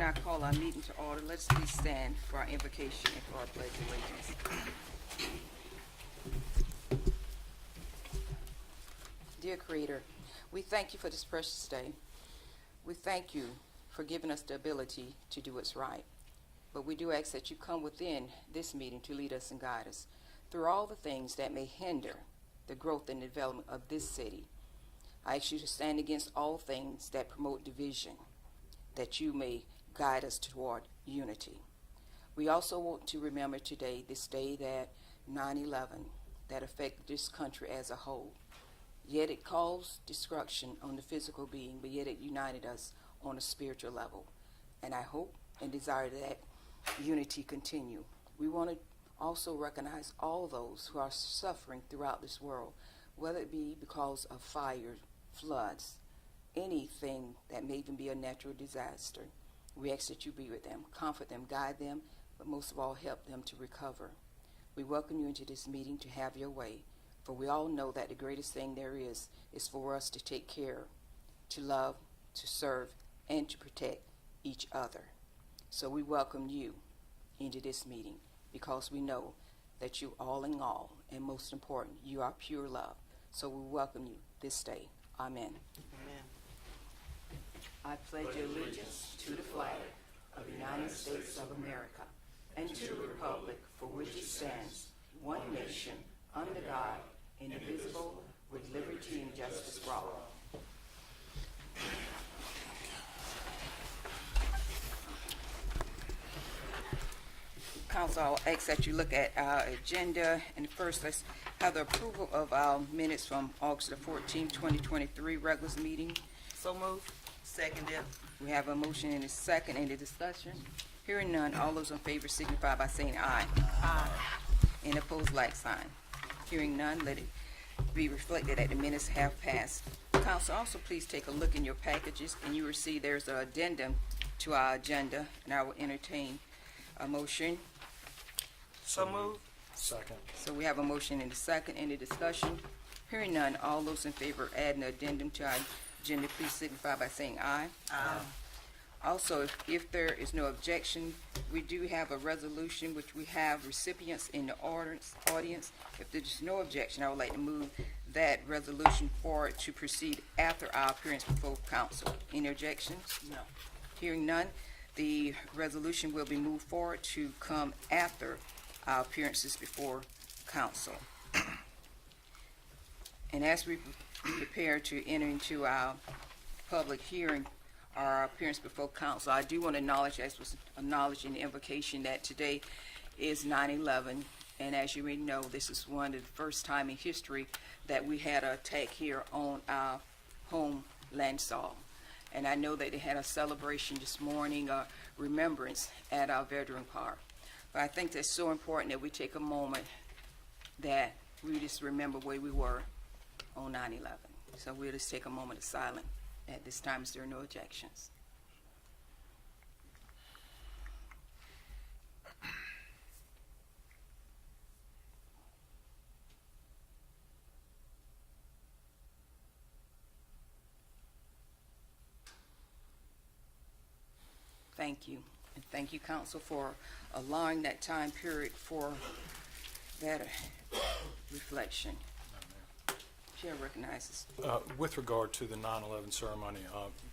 now call our meeting to order. Let's please stand for our invocation and for our pledge of allegiance. Dear Creator, we thank you for this precious day. We thank you for giving us the ability to do what's right. But we do ask that you come within this meeting to lead us and guide us through all the things that may hinder the growth and development of this city. I ask you to stand against all things that promote division, that you may guide us toward unity. We also want to remember today, this day that 9/11, that affected this country as a whole. Yet it caused destruction on the physical being, but yet it united us on a spiritual level. And I hope and desire that unity continue. We want to also recognize all those who are suffering throughout this world, whether it be because of fire, floods, anything that may even be a natural disaster. We ask that you be with them, comfort them, guide them, but most of all help them to recover. We welcome you into this meeting to have your way, for we all know that the greatest thing there is for us to take care, to love, to serve, and to protect each other. So we welcome you into this meeting because we know that you all in all, and most important, you are pure love. So we welcome you this day. Amen. Amen. I pledge allegiance to the flag of the United States of America and to the republic for which it stands, one nation, under God, indivisible, with liberty and justice for all. Council, I'll ask that you look at our agenda, and first let's have the approval of our minutes from August the 14th, 2023 regular meeting. So moved. Seconded. We have a motion and a second. Any discussion? Hearing none, all those in favor signify by saying aye. Aye. And opposed, like sign. Hearing none, let it be reflected that the minutes have passed. Council, also please take a look in your packages, and you will see there's an addendum to our agenda, and I will entertain a motion. So moved. Second. So we have a motion and a second. Any discussion? Hearing none, all those in favor of adding the addendum to our agenda, please signify by saying aye. Aye. Also, if there is no objection, we do have a resolution which we have recipients in the audience. If there's no objection, I would like to move that resolution forward to proceed after our appearance before council. Any objections? No. Hearing none, the resolution will be moved forward to come after our appearances before council. And as we prepare to enter into our public hearing, our appearance before council, I do want to acknowledge, as was acknowledged in the invocation, that today is 9/11, and as you may know, this is one of the first time in history that we had an attack here on our homeland soil. And I know that they had a celebration this morning, a remembrance at our Veteran Park. But I think that's so important that we take a moment that we just remember where we were on 9/11. So we'll just take a moment of silence at this time, as there are no objections. Thank you. And thank you, Council, for allowing that time period for that reflection. Chair recognizes. With regard to the 9/11 ceremony,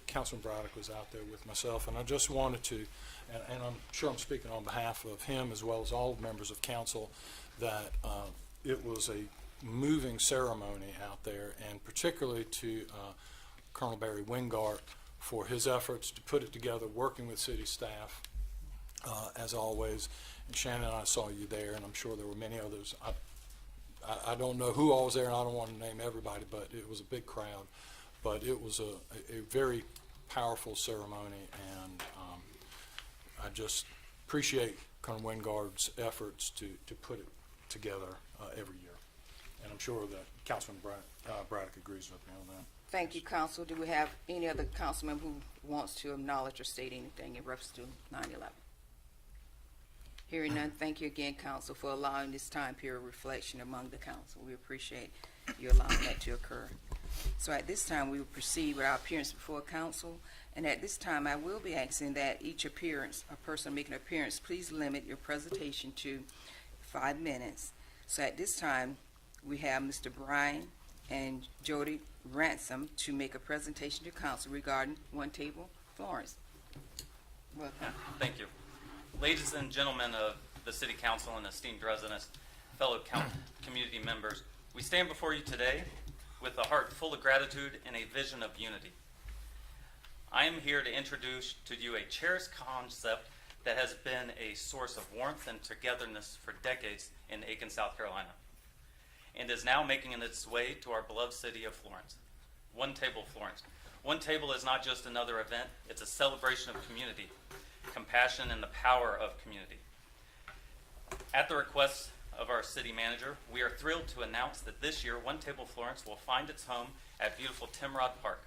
Councilman Braddock was out there with myself, and I just wanted to, and I'm sure I'm speaking on behalf of him as well as all members of council, that it was a moving ceremony out there, and particularly to Colonel Barry Wingart for his efforts to put it together, working with city staff, as always. And Shannon and I saw you there, and I'm sure there were many others. I don't know who all was there, and I don't want to name everybody, but it was a big crowd. But it was a very powerful ceremony, and I just appreciate Colonel Wingard's efforts to put it together every year. And I'm sure that Councilman Braddock agrees with me on that. Thank you, Council. Do we have any other councilman who wants to acknowledge or state anything in reference to 9/11? Hearing none, thank you again, Council, for allowing this time period reflection among the council. We appreciate you allowing that to occur. So at this time, we will proceed with our appearance before council. And at this time, I will be asking that each appearance, a person making an appearance, please limit your presentation to 5 minutes. So at this time, we have Mr. Brian and Jody Ransom to make a presentation to council regarding One Table Florence. Welcome. Thank you. Ladies and gentlemen of the City Council and esteemed residents, fellow community members, we stand before you today with a heart full of gratitude and a vision of unity. I am here to introduce to you a cherished concept that has been a source of warmth and togetherness for decades in Aiken, South Carolina, and is now making its way to our beloved city of Florence. One Table Florence. One Table is not just another event, it's a celebration of community, compassion, and the power of community. At the request of our city manager, we are thrilled to announce that this year, One Table Florence will find its home at beautiful Timrod Park.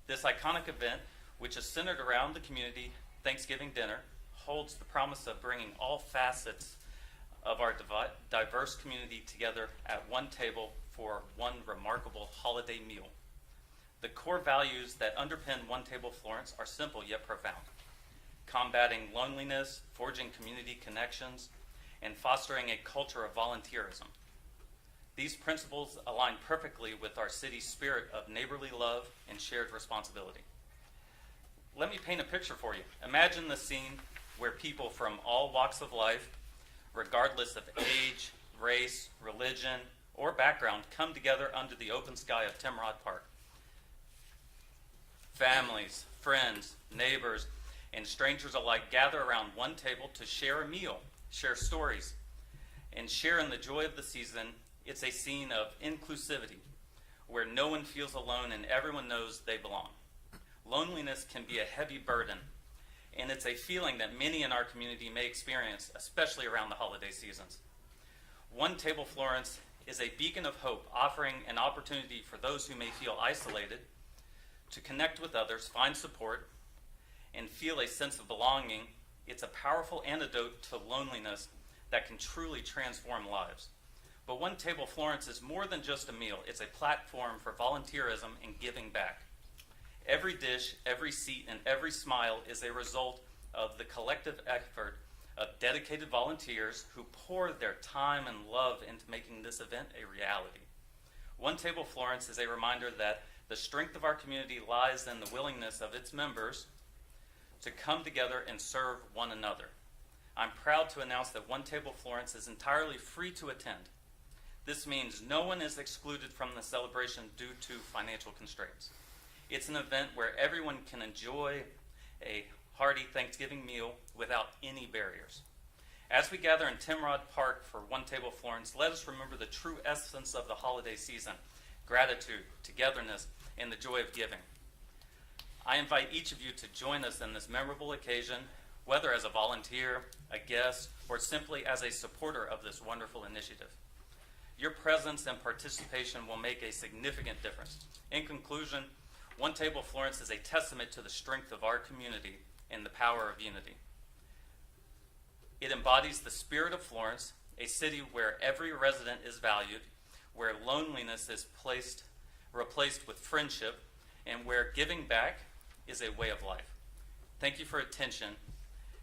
This iconic event, which is centered around the community Thanksgiving dinner, holds the promise of bringing all facets of our diverse community together at one table for one remarkable holiday meal. The core values that underpin One Table Florence are simple yet profound: combating loneliness, forging community connections, and fostering a culture of volunteerism. These principles align perfectly with our city's spirit of neighborly love and shared responsibility. Let me paint a picture for you. Imagine the scene where people from all walks of life, regardless of age, race, religion, or background, come together under the open sky of Timrod Park. Families, friends, neighbors, and strangers alike gather around one table to share a meal, share stories, and share in the joy of the season. It's a scene of inclusivity where no one feels alone and everyone knows they belong. Loneliness can be a heavy burden, and it's a feeling that many in our community may experience, especially around the holiday seasons. One Table Florence is a beacon of hope, offering an opportunity for those who may feel isolated to connect with others, find support, and feel a sense of belonging. It's a powerful antidote to loneliness that can truly transform lives. But One Table Florence is more than just a meal. It's a platform for volunteerism and giving back. Every dish, every seat, and every smile is a result of the collective effort of dedicated volunteers who pour their time and love into making this event a reality. One Table Florence is a reminder that the strength of our community lies in the willingness of its members to come together and serve one another. I'm proud to announce that One Table Florence is entirely free to attend. This means no one is excluded from the celebration due to financial constraints. It's an event where everyone can enjoy a hearty Thanksgiving meal without any barriers. As we gather in Timrod Park for One Table Florence, let us remember the true essence of the holiday season: gratitude, togetherness, and the joy of giving. I invite each of you to join us in this memorable occasion, whether as a volunteer, a guest, or simply as a supporter of this wonderful initiative. Your presence and participation will make a significant difference. In conclusion, One Table Florence is a testament to the strength of our community and the power of unity. It embodies the spirit of Florence, a city where every resident is valued, where loneliness is replaced with friendship, and where giving back is a way of life. Thank you for attention,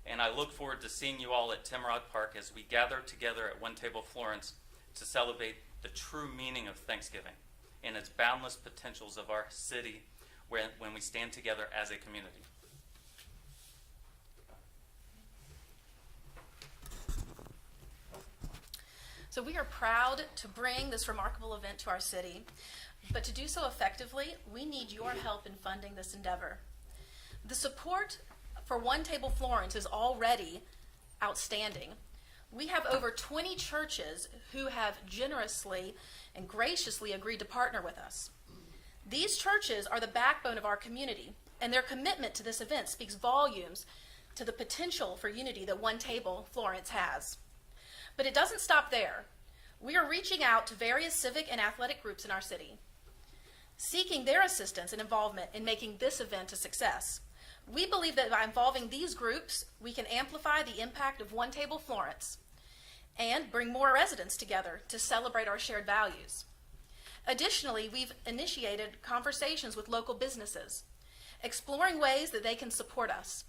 and I look forward to seeing you all at Timrod Park as we gather together at One Table Florence to celebrate the true meaning of Thanksgiving and its boundless potentials of our city when we stand together as a community. So we are proud to bring this remarkable event to our city, but to do so effectively, we need your help in funding this endeavor. The support for One Table Florence is already outstanding. We have over 20 churches who have generously and graciously agreed to partner with us. These churches are the backbone of our community, and their commitment to this event speaks volumes to the potential for unity that One Table Florence has. But it doesn't stop there. We are reaching out to various civic and athletic groups in our city, seeking their assistance and involvement in making this event a success. We believe that by involving these groups, we can amplify the impact of One Table Florence and bring more residents together to celebrate our shared values. Additionally, we've initiated conversations with local businesses, exploring ways that they can support us.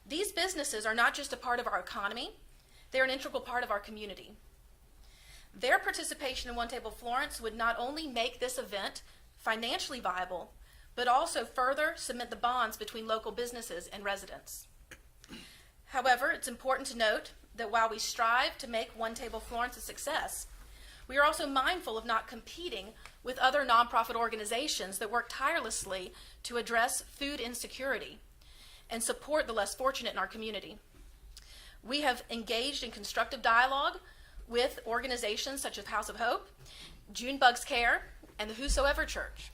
These businesses are not just a part of our economy, they're an integral part of our community. Their participation in One Table Florence would not only make this event financially viable, but also further cement the bonds between local businesses and residents. However, it's important to note that while we strive to make One Table Florence a success, we are also mindful of not competing with other nonprofit organizations that work tirelessly to address food insecurity and support the less fortunate in our community. We have engaged in constructive dialogue with organizations such as House of Hope, Junebug's Care, and the Whosoever Church.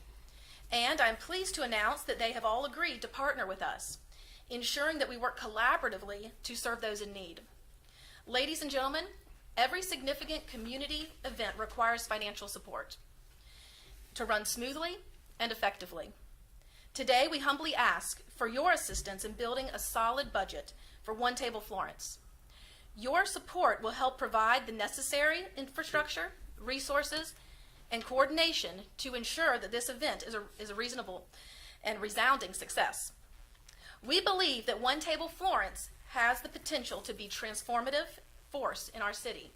And I'm pleased to announce that they have all agreed to partner with us, ensuring that we work collaboratively to serve those in need. Ladies and gentlemen, every significant community event requires financial support to run smoothly and effectively. Today, we humbly ask for your assistance in building a solid budget for One Table Florence. Your support will help provide the necessary infrastructure, resources, and coordination to ensure that this event is a reasonable and resounding success. We believe that One Table Florence has the potential to be a transformative force in our city,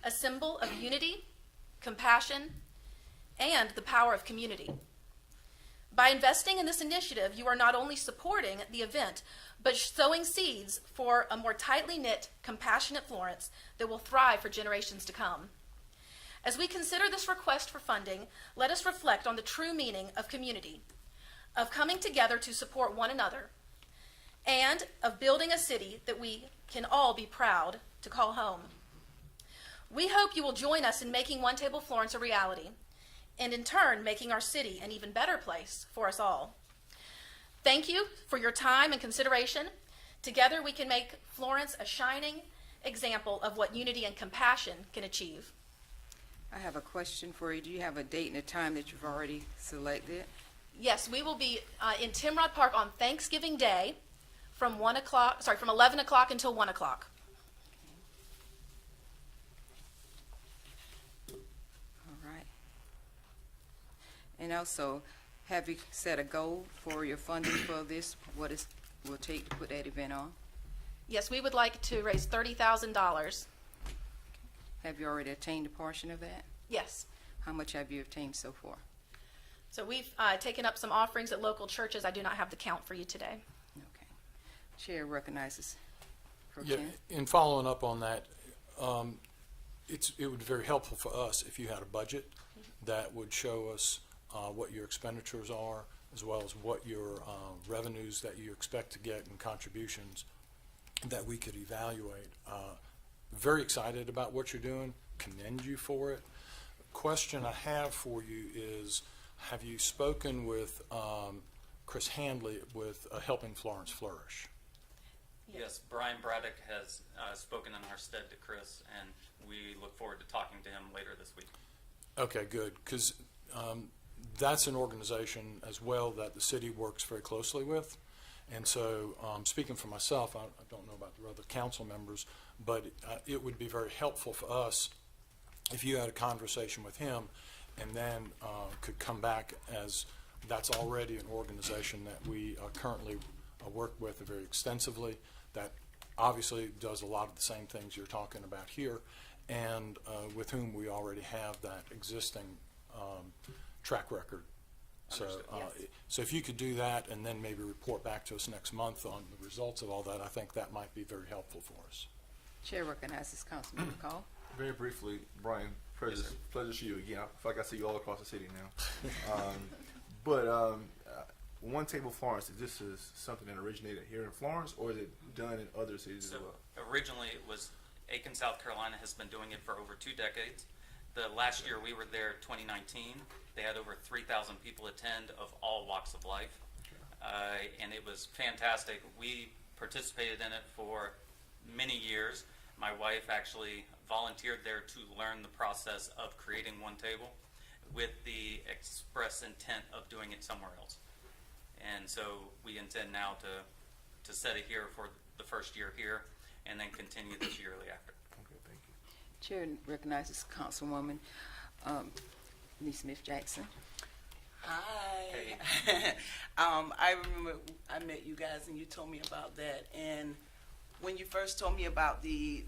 a symbol of unity, compassion, and the power of community. By investing in this initiative, you are not only supporting the event, but sowing seeds for a more tightly knit, compassionate Florence that will thrive for generations to come. As we consider this request for funding, let us reflect on the true meaning of community, of coming together to support one another, and of building a city that we can all be proud to call home. We hope you will join us in making One Table Florence a reality, and in turn, making our city an even better place for us all. Thank you for your time and consideration. Together, we can make Florence a shining example of what unity and compassion can achieve. I have a question for you. Do you have a date and a time that you've already selected? Yes, we will be in Timrod Park on Thanksgiving Day from 11 o'clock until 1 o'clock. All right. And also, have you set a goal for your funding for this? What it will take to put that event on? Yes, we would like to raise $30,000. Have you already attained a portion of that? Yes. How much have you obtained so far? So we've taken up some offerings at local churches. I do not have the count for you today. Okay. Chair recognizes Pro Yeah, Tem. in following up on that, it would be very helpful for us if you had a budget that would show us what your expenditures are, as well as what your revenues that you expect to get in contributions that we could evaluate. Very excited about what you're doing, commend you for it. Question I have for you is, have you spoken with Chris Handley with Helping Florence Flourish? Yes, Brian Braddock has spoken in our stead to Chris, and we look forward to talking to him later this week. Okay, good, because that's an organization as well that the city works very closely with. And so, speaking for myself, I don't know about the other council members, but it would be very helpful for us if you had a conversation with him and then could come back, as that's already an organization that we currently work with very extensively, that obviously does a lot of the same things you're talking about here, and with whom we already have that existing track record. So, Yes. so if you could do that and then maybe report back to us next month on the results of all that, I think that might be very helpful for us. Chair recognizes Councilman McCall. Very briefly, Brian, pleasure to see you again. I feel like I see you all across the city now. One Table Florence, this is something that originated here in Florence, or is it done in other cities as So well? originally it was Aiken, South Carolina has been doing it for over 2 decades. The last year we were there, 2019, they had over 3,000 people attend of all walks of life. And it was fantastic. We participated in it for many years. My wife actually volunteered there to learn the process of creating One Table with the express intent of doing it somewhere else. And so we intend now to set it here for the first year here and then continue this yearly after. Okay, thank you. Chair recognizes Councilwoman. Lee Smith Jackson. Hi. I remember I met you guys and you told me about that. And when you first told me about the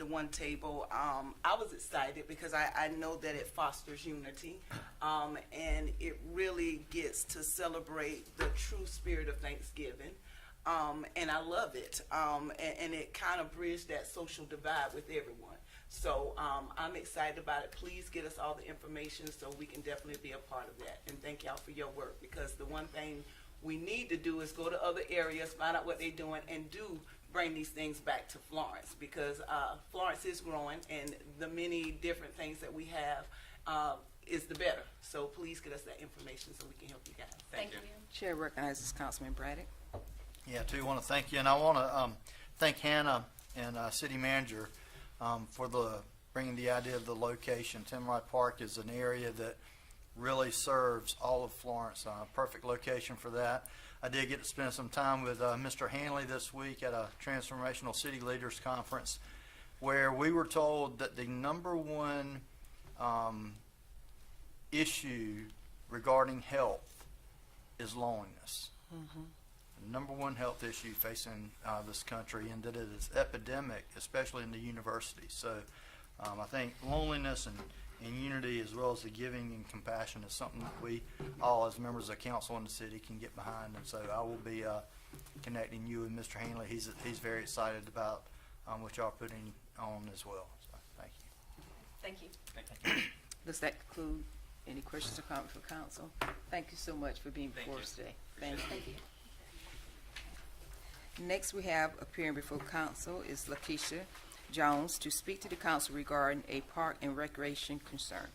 one table, I was excited because I know that it fosters unity, and it really gets to celebrate the true spirit of Thanksgiving. And I love it. And it kind of bridged that social divide with everyone. So I'm excited about it. Please get us all the information so we can definitely be a part of that. And thank y'all for your work, because the one thing we need to do is go to other areas, find out what they're doing, and do bring these things back to Florence, because Florence is growing, and the many different things that we have is the better. So please get us that information so we can help you guys. Thank you. Chair recognizes Councilman Braddock. Yeah, too, want to thank you, and I want to thank Hannah and City Manager for bringing the idea of the location. Timrod Park is an area that really serves all of Florence. Perfect location for that. I did get to spend some time with Mr. Hanley this week at a Transformational City Leaders Conference, where we were told that the number one issue regarding health is loneliness. The number one health issue facing this country, and that it is epidemic, especially in the universities. So I think loneliness and unity, as well as the giving and compassion, is something that we all as members of council in the city can get behind. And so I will be connecting you with Mr. Hanley. He's very excited about what y'all are putting on as well. So thank you. Thank you. Does that conclude any questions or comments for council? Thank you so much for being Thank before you. us today. Thank you. Next, we have appearing before council is Lakeisha Jones to speak to the council regarding a park and recreation concern.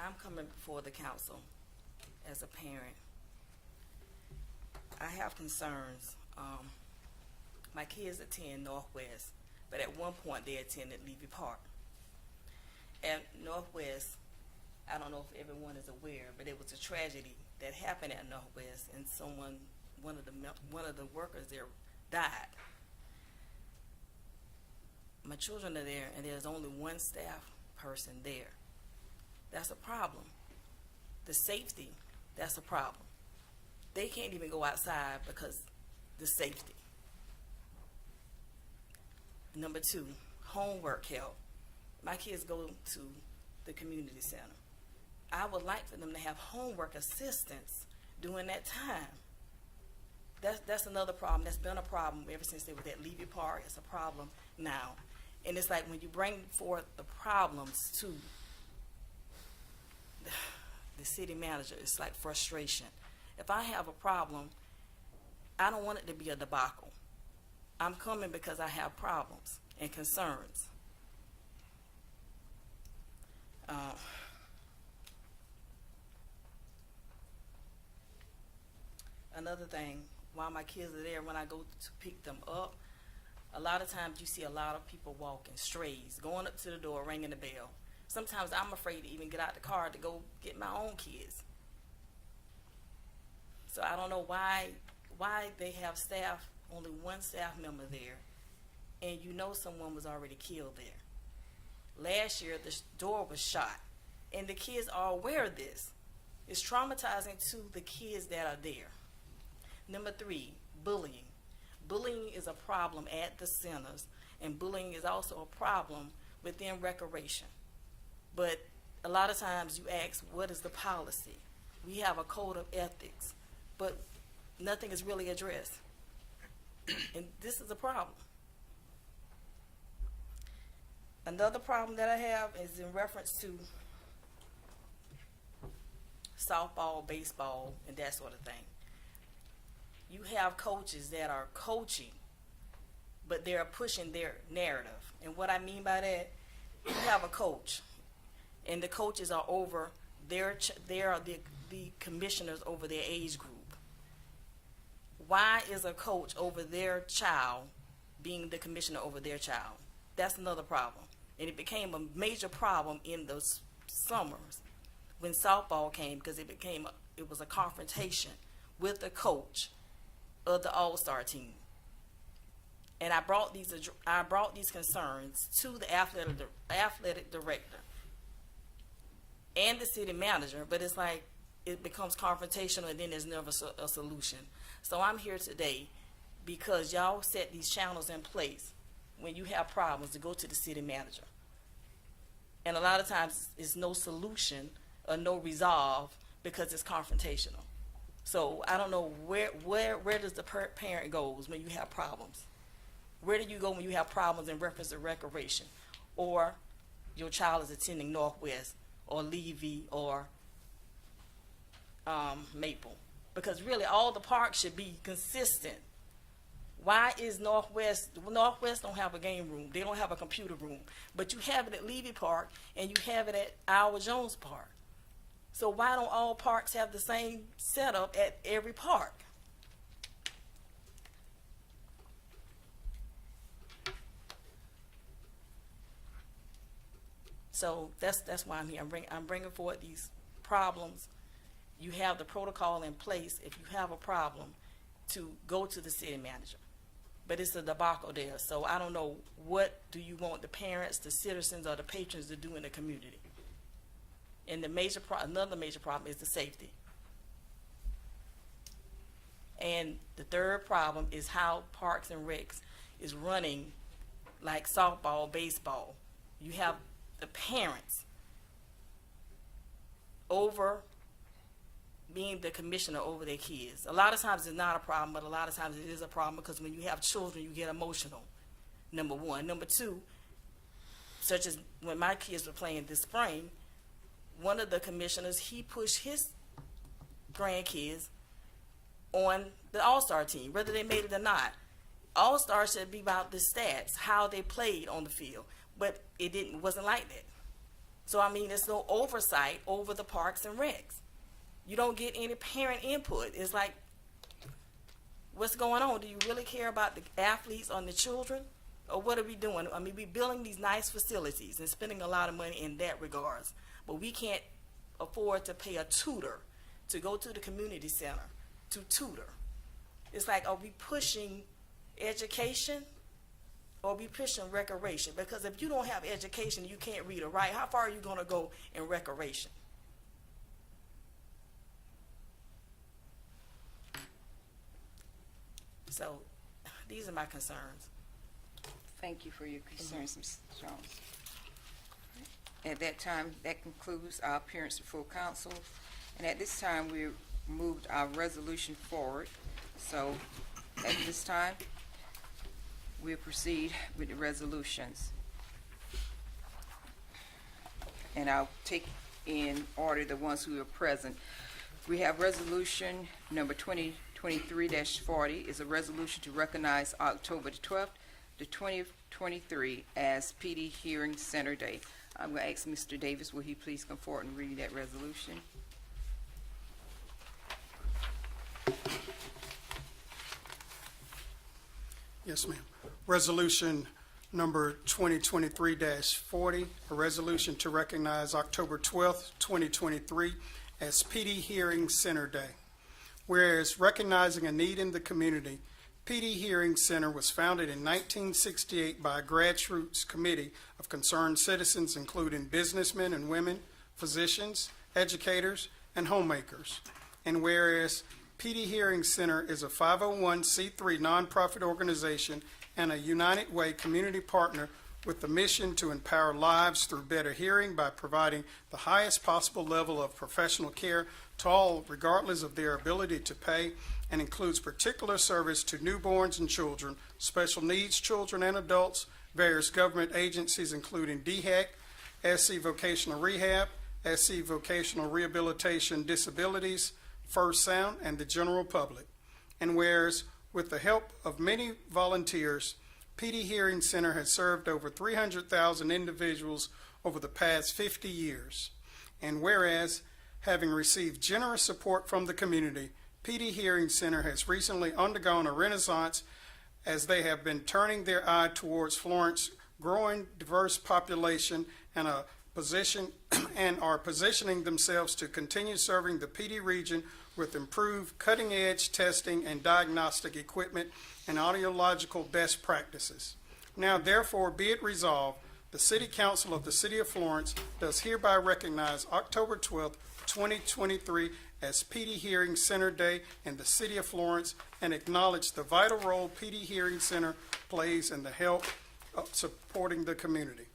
I'm coming before the council as a parent. I have concerns. My kids attend Northwest, but at one point they attended Levy Park. At Northwest, I don't know if everyone is aware, but it was a tragedy that happened at Northwest, and one of the workers there died. My children are there, and there's only one staff person there. That's a problem. The safety, that's a problem. They can't even go outside because the safety. Number two, homework help. My kids go to the community center. I would like for them to have homework assistance during that time. That's another problem. That's been a problem ever since they were at Levy Park. It's a problem now. And it's like when you bring forth the problems to the city manager, it's like frustration. If I have a problem, I don't want it to be a debacle. I'm coming because I have problems and concerns. Another thing, while my kids are there, when I go to pick them up, a lot of times you see a lot of people walking, strays, going up to the door, ringing the bell. Sometimes I'm afraid to even get out the car to go get my own kids. So I don't know why they have staff, only one staff member there, and you know someone was already killed there. Last year, the door was shot, and the kids are aware of this. It's traumatizing to the kids that are there. Number three, bullying. Bullying is a problem at the centers, and bullying is also a problem within recreation. But a lot of times you ask, what is the policy? We have a code of ethics, but nothing is really addressed. And this is a problem. Another problem that I have is in reference to softball, baseball, and that sort of thing. You have coaches that are coaching, but they're pushing their narrative. And what I mean by that, you have a coach, and the coaches are over they are the commissioners over their age group. Why is a coach over their child being the commissioner over their child? That's another problem. And it became a major problem in those summers when softball came, because it was a confrontation with the coach of the All-Star team. And I brought these concerns to the athletic director and the city manager, but it's like it becomes confrontational and then there's never a solution. So I'm here today because y'all set these channels in place when you have problems to go to the city manager. And a lot of times it's no solution or no resolve because it's confrontational. So I don't know where does the parent goes when you have problems? Where do you go when you have problems in reference to recreation, or your child is attending Northwest or Levy or Maple? Because really all the parks should be consistent. Why is Northwest don't have a game room, they don't have a computer room, but you have it at Levy Park and you have it at Iowa Jones Park? So why don't all parks have the same setup at every park? So that's why I'm here. I'm bringing forward these problems. You have the protocol in place if you have a problem to go to the city manager. But it's a debacle there. So I don't know, what do you want the parents, the citizens, or the patrons to do in the community? And another major problem is the safety. And the third problem is how Parks and Recs is running like softball, baseball. You have the parents over being the commissioner over their kids. A lot of times it's not a problem, but a lot of times it is a problem because when you have children, you get emotional, number one. Number two, such as when my kids were playing this spring, one of the commissioners, he pushed his grandkids on the All-Star team, whether they made it or not. All-Star should be about the stats, how they played on the field, but it wasn't like that. So I mean, there's no oversight over the Parks and Recs. You don't get any parent input. It's like, what's going on? Do you really care about the athletes or the children? Or what are we doing? I mean, we're building these nice facilities and spending a lot of money in that regards, but we can't afford to pay a tutor to go to the community center to tutor. It's like, are we pushing education or are we pushing recreation? Because if you don't have education, you can't read or write. How far are you going to go in recreation? So these are my concerns. Thank you for your concerns, Ms. Jones. At that time, that concludes our appearance before council. And at this time, we moved our resolution forward. So at this time, we'll proceed with the resolutions. And I'll take in order the ones who are present. We have resolution number 2023-40 is a resolution to recognize October the 12th to 2023 as PD Hearing Center Day. I'm going to ask Mr. Davis, will he please come forward and read that resolution? Yes, ma'am. Resolution number 2023-40, a resolution to recognize October 12th, 2023 as PD Hearing Center Day. Whereas recognizing a need in the community, PD Hearing Center was founded in 1968 by a grassroots committee of concerned citizens, including businessmen and women, physicians, educators, and homemakers. And whereas PD Hearing Center is a 501c3 nonprofit organization and a United Way community partner with the mission to empower lives through better hearing by providing the highest possible level of professional care to all, regardless of their ability to pay, and includes particular service to newborns and children, special needs children and adults, various government agencies including DHEC, SC Vocational Rehab, SC Vocational Rehabilitation Disabilities, First Sound, and the general public. And whereas, with the help of many volunteers, PD Hearing Center has served over 300,000 individuals over the past 50 years. And whereas, having received generous support from the community, PD Hearing Center has recently undergone a renaissance as they have been turning their eye towards Florence's growing diverse population and are positioning themselves to continue serving the PD region with improved cutting-edge testing and diagnostic equipment and audiological best practices. Now therefore be it resolved, the City Council of the City of Florence does hereby recognize October 12th, 2023 as PD Hearing Center Day in the City of Florence and acknowledge the vital role PD Hearing Center plays in the help of supporting the community.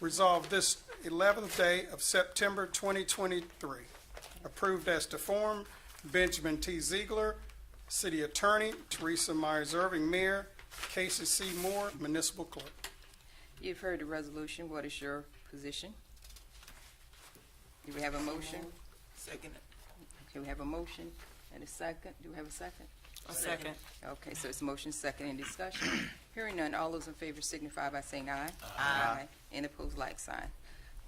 Resolved this 11th day of September 2023. Approved as to form, Benjamin T. Ziegler, City Attorney, Teresa Myers-Irving, Mayor, Casey C. Moore, Municipal Clerk. You've heard the resolution. What is your position? Do we have a motion? Second. Okay, we have a motion and a second. Do we have a second? A second. Okay, so it's motion second in discussion. Hearing none, all those in favor signify by saying aye. Aye. And opposed, like sign.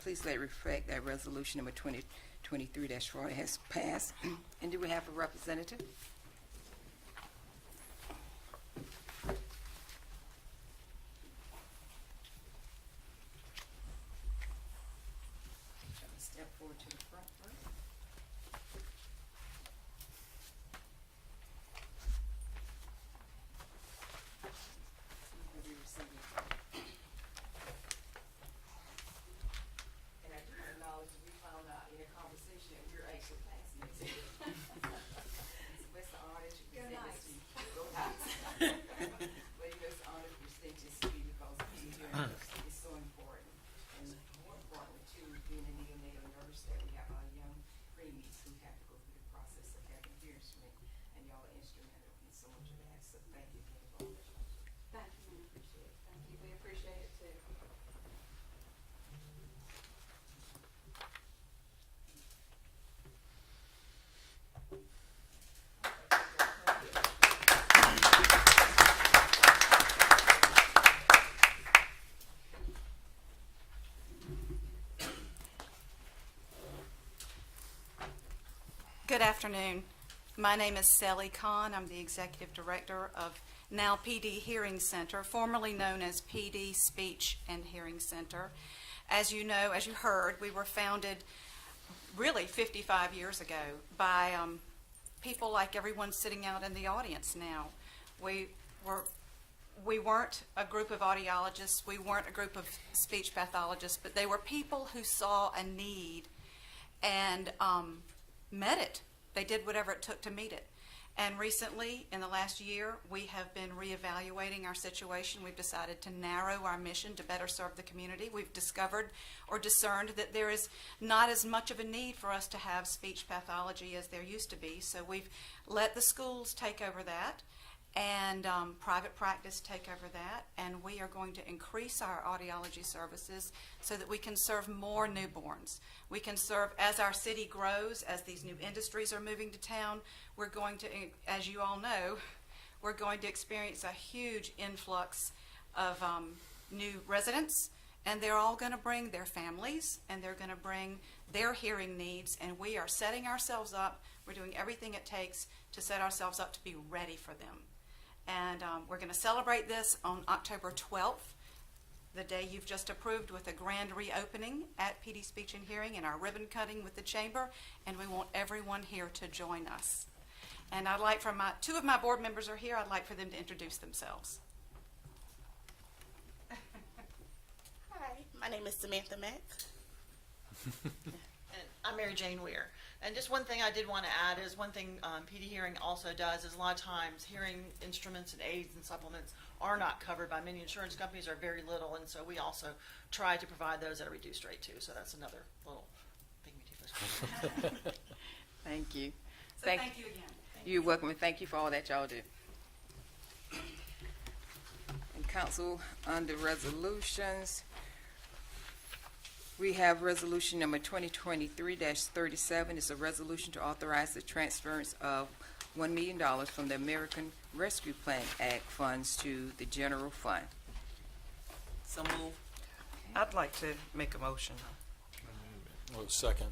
Please let it reflect that resolution number 2023-40 has passed. And do we have a representative? Step forward to the front first. And I do acknowledge that we found out in a conversation that we're actually classmates. So it's an honor to present this to you. Go Knights. But it's an honor to present this to you because being here is so important. And more importantly, too, being a neonatal nurse, that we have our young preemies who have to go through the process of having hearing instrument, and y'all are instrumental in so much of that. So thank you again for all that y'all do. Thank you, we appreciate it. Thank you, we appreciate it too. Good afternoon. My name is Sally Kahn. I'm the Executive Director of now PD Hearing Center, formerly known as PD Speech and Hearing Center. As you know, as you heard, we were founded really 55 years ago by people like everyone sitting out in the audience now. We weren't a group of audiologists, we weren't a group of speech pathologists, but they were people who saw a need and met it. They did whatever it took to meet it. And recently, in the last year, we have been reevaluating our situation. We've decided to narrow our mission to better serve the community. We've discovered or discerned that there is not as much of a need for us to have speech pathology as there used to be. So we've let the schools take over that and private practice take over that. And we are going to increase our audiology services so that we can serve more newborns. We can serve, as our city grows, as these new industries are moving to town, we're going to, as you all know, we're going to experience a huge influx of new residents, and they're all going to bring their families, and they're going to bring their hearing needs, and we are setting ourselves up, we're doing everything it takes to set ourselves up to be ready for them. And we're going to celebrate this on October 12th, the day you've just approved, with a grand reopening at PD Speech and Hearing and our ribbon cutting with the chamber, and we want everyone here to join us. And I'd like for two of my board members are here, I'd like for them to introduce themselves. Hi, my name is Samantha Mack. And I'm Mary Jane Weir. And just one thing I did want to add is one thing PD Hearing also does is a lot of times hearing instruments and aids and supplements are not covered by many insurance companies, or very little, and so we also try to provide those at a reduced rate too. So that's another little thing we do. Thank you. So thank you again. You're welcome, and thank you for all that y'all do. And council, under resolutions, we have resolution number 2023-37. It's a resolution to authorize the transference of $1 million from the American Rescue Plan Act funds to the general fund. So move. I'd like to make a motion. Well, second.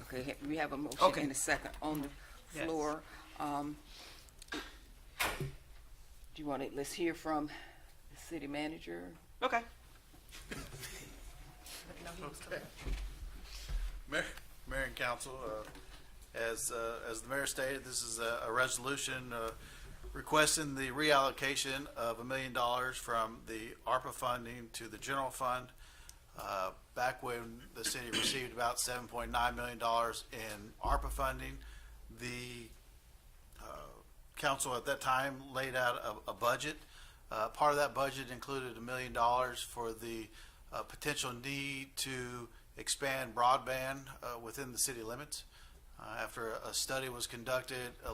Okay, we have a motion Okay. and a second on the Yes. floor. Do you want to, let's hear from the city manager. Okay. Mayor and council, As the mayor stated, this is a resolution requesting the reallocation of $1 million from the ARPA funding to the general fund. Back when the city received about $7.9 million in ARPA funding, the council at that time laid out a budget. Part of that budget included $1 million for the potential need to expand broadband within the city limits. After a study was conducted, a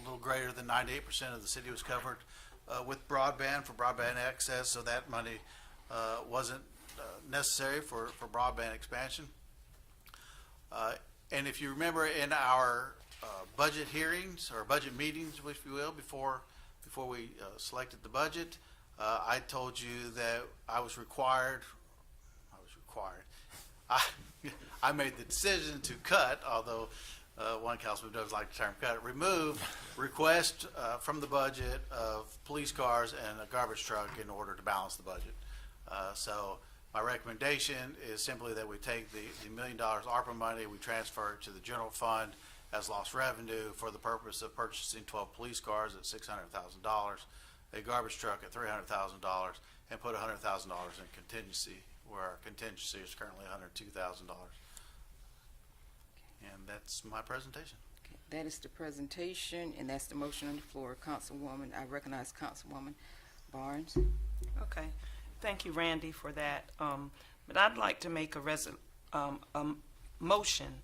little greater than 98% of the city was covered with broadband for broadband access, so that money wasn't necessary for broadband expansion. And if you remember in our budget hearings or budget meetings, if you will, before we selected the budget, I told you that I made the decision to cut, although one councilman does like the term cut, request from the budget of police cars and a garbage truck in order to balance the budget. So my recommendation is simply that we take the $1 million ARPA money, we transfer it to the general fund as lost revenue for the purpose of purchasing 12 police cars at $600,000, a garbage truck at $300,000, and put $100,000 in contingency, where our contingency is currently $102,000. And that's my presentation. Okay, that is the presentation, and that's the motion on the floor. Councilwoman, I recognize Councilwoman Barnes. Okay. Thank you, Randy, for that. But I'd like to make a motion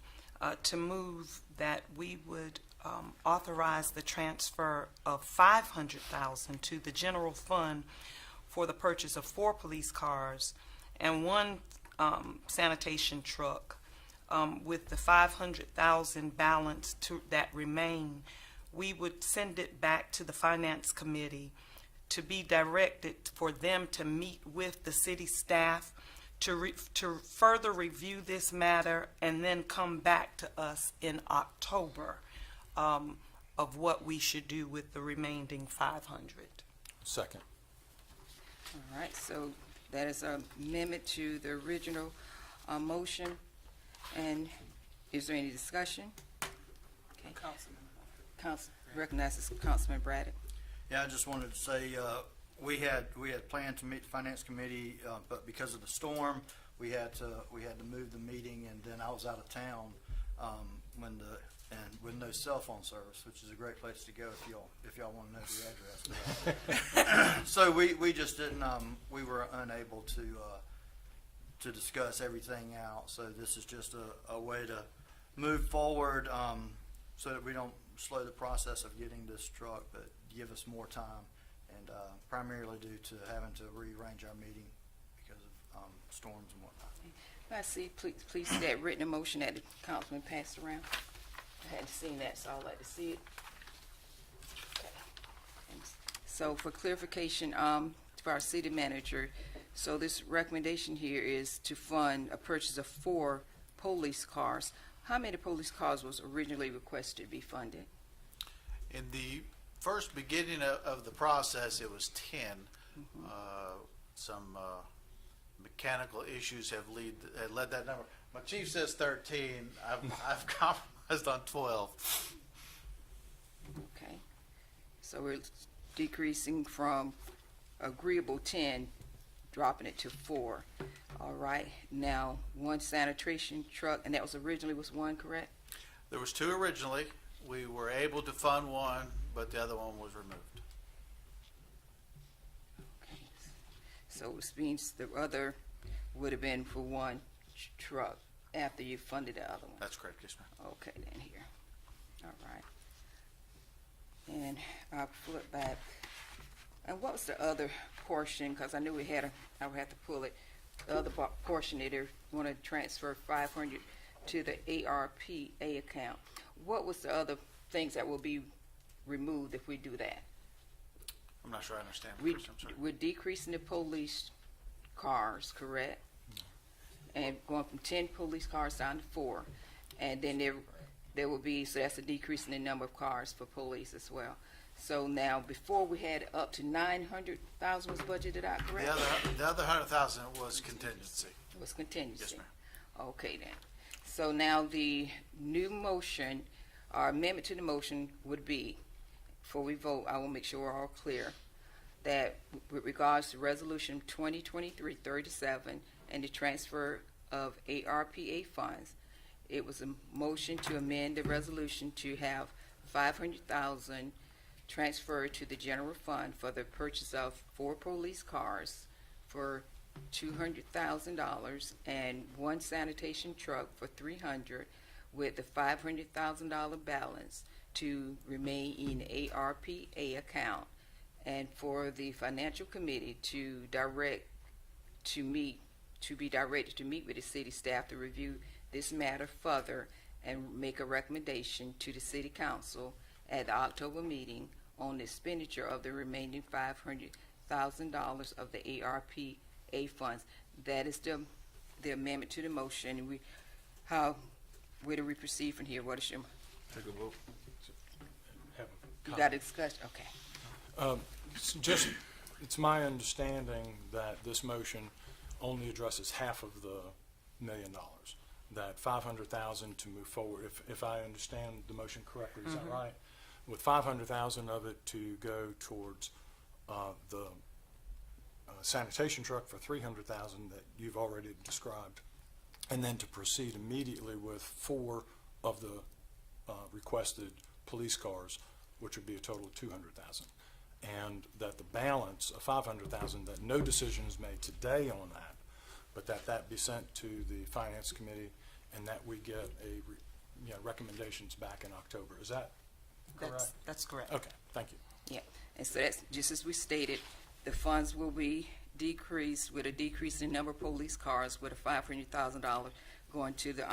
to move that we would authorize the transfer of $500,000 to the general fund for the purchase of 4 police cars and 1 sanitation truck. With the $500,000 balance that remain, we would send it back to the Finance Committee to be directed for them to meet with the city staff to further review this matter and then come back to us in October of what we should do with the remaining 500. Second. All right, so that is an amendment to the original motion. And is there any discussion? Okay. Council recognizes Councilman Braddock. Yeah, I just wanted to say we had planned to meet the Finance Committee, but because of the storm, we had to move the meeting, and then I was out of town with no cell phone service, which is a great place to go if y'all want to know the address. So we just didn't we were unable to discuss everything out. So this is just a way to move forward so that we don't slow the process of getting this truck, but give us more time, and primarily due to having to rearrange our meeting because of storms and whatnot. I see, please see that written motion that the councilman passed around. I hadn't seen that, so I'd like to see it. Okay. And so for clarification, for our city manager, so this recommendation here is to fund a purchase of 4 police cars. How many police cars was originally requested to be funded? In the first beginning of the process, it was 10. Mm-hmm. Some mechanical issues have led that number. My chief says 13. I've compromised on 12. Okay. So we're decreasing from agreeable 10, dropping it to 4. All right. Now, 1 sanitation truck, and that was originally was 1, correct? There was 2 originally. We were able to fund 1, but the other one was removed. Okay. So which means the other would have been for 1 truck after you funded the other one. That's correct, yes, ma'am. Okay, then here. All right. And I'll flip back. And what was the other portion? Because I knew I would have to pull it. The other portion that they want to transfer 500 to the ARPA account. What was the other things that will be removed if we do that? I'm not sure I understand. We, I'm sorry. we're decreasing the police cars, correct? And going from 10 police cars down to 4. And then there will be, so that's a decrease in the number of cars for police as well. So now, before we had up to 900,000 was budgeted out, correct? The other 100,000 was contingency. It was contingency. Yes, ma'am. Okay then. So now the new motion, or amendment to the motion would be, before we vote, I will make sure we're all clear, that with regards to Resolution 2023-37 and the transfer of ARPA funds, it was a motion to amend the resolution to have $500,000 transferred to the general fund for the purchase of 4 police cars for $200,000 and 1 sanitation truck for $300,000, with the $500,000 balance to remain in the ARPA account, and for the financial committee to be directed to meet with the city staff to review this matter further and make a recommendation to the city council at the October meeting on the expenditure of the remaining $500,000 of the ARPA funds. That is the amendment to the motion. Where do we proceed from here? What is your? Take a vote. You got a discussion? Okay. It's my understanding that this motion only addresses half of the $1 million, that $500,000 to move forward, if I understand the motion correctly, is that right? With $500,000 of it to go towards the sanitation truck for $300,000 that you've already described, and then to proceed immediately with 4 of the requested police cars, which would be a total of $200,000. And that the balance of $500,000, that no decision is made today on that, but that be sent to the Finance Committee, and that we get recommendations back in October. Is that correct? That's correct. Okay, thank you. Yeah, and so that's, just as we stated, the funds will be decreased with a decrease in number of police cars with a $500,000 going to the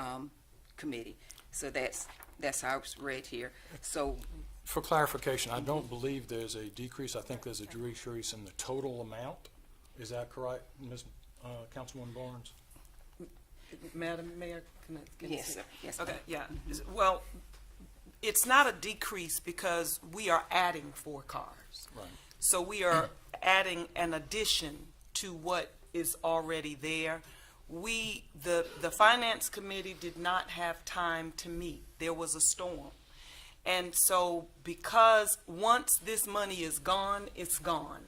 committee. So that's how it's read here. So For clarification, I don't believe there's a decrease. I think there's a decrease in the total amount. Is that correct, Ms. Councilwoman Barnes? Madam Mayor, can I yes, sir. Yes, Okay, ma'am. yeah. Well, it's not a decrease because we are adding 4 cars. Right. So we are adding an addition to what is already there. The Finance Committee did not have time to meet. There was a storm. And so because once this money is gone, it's gone.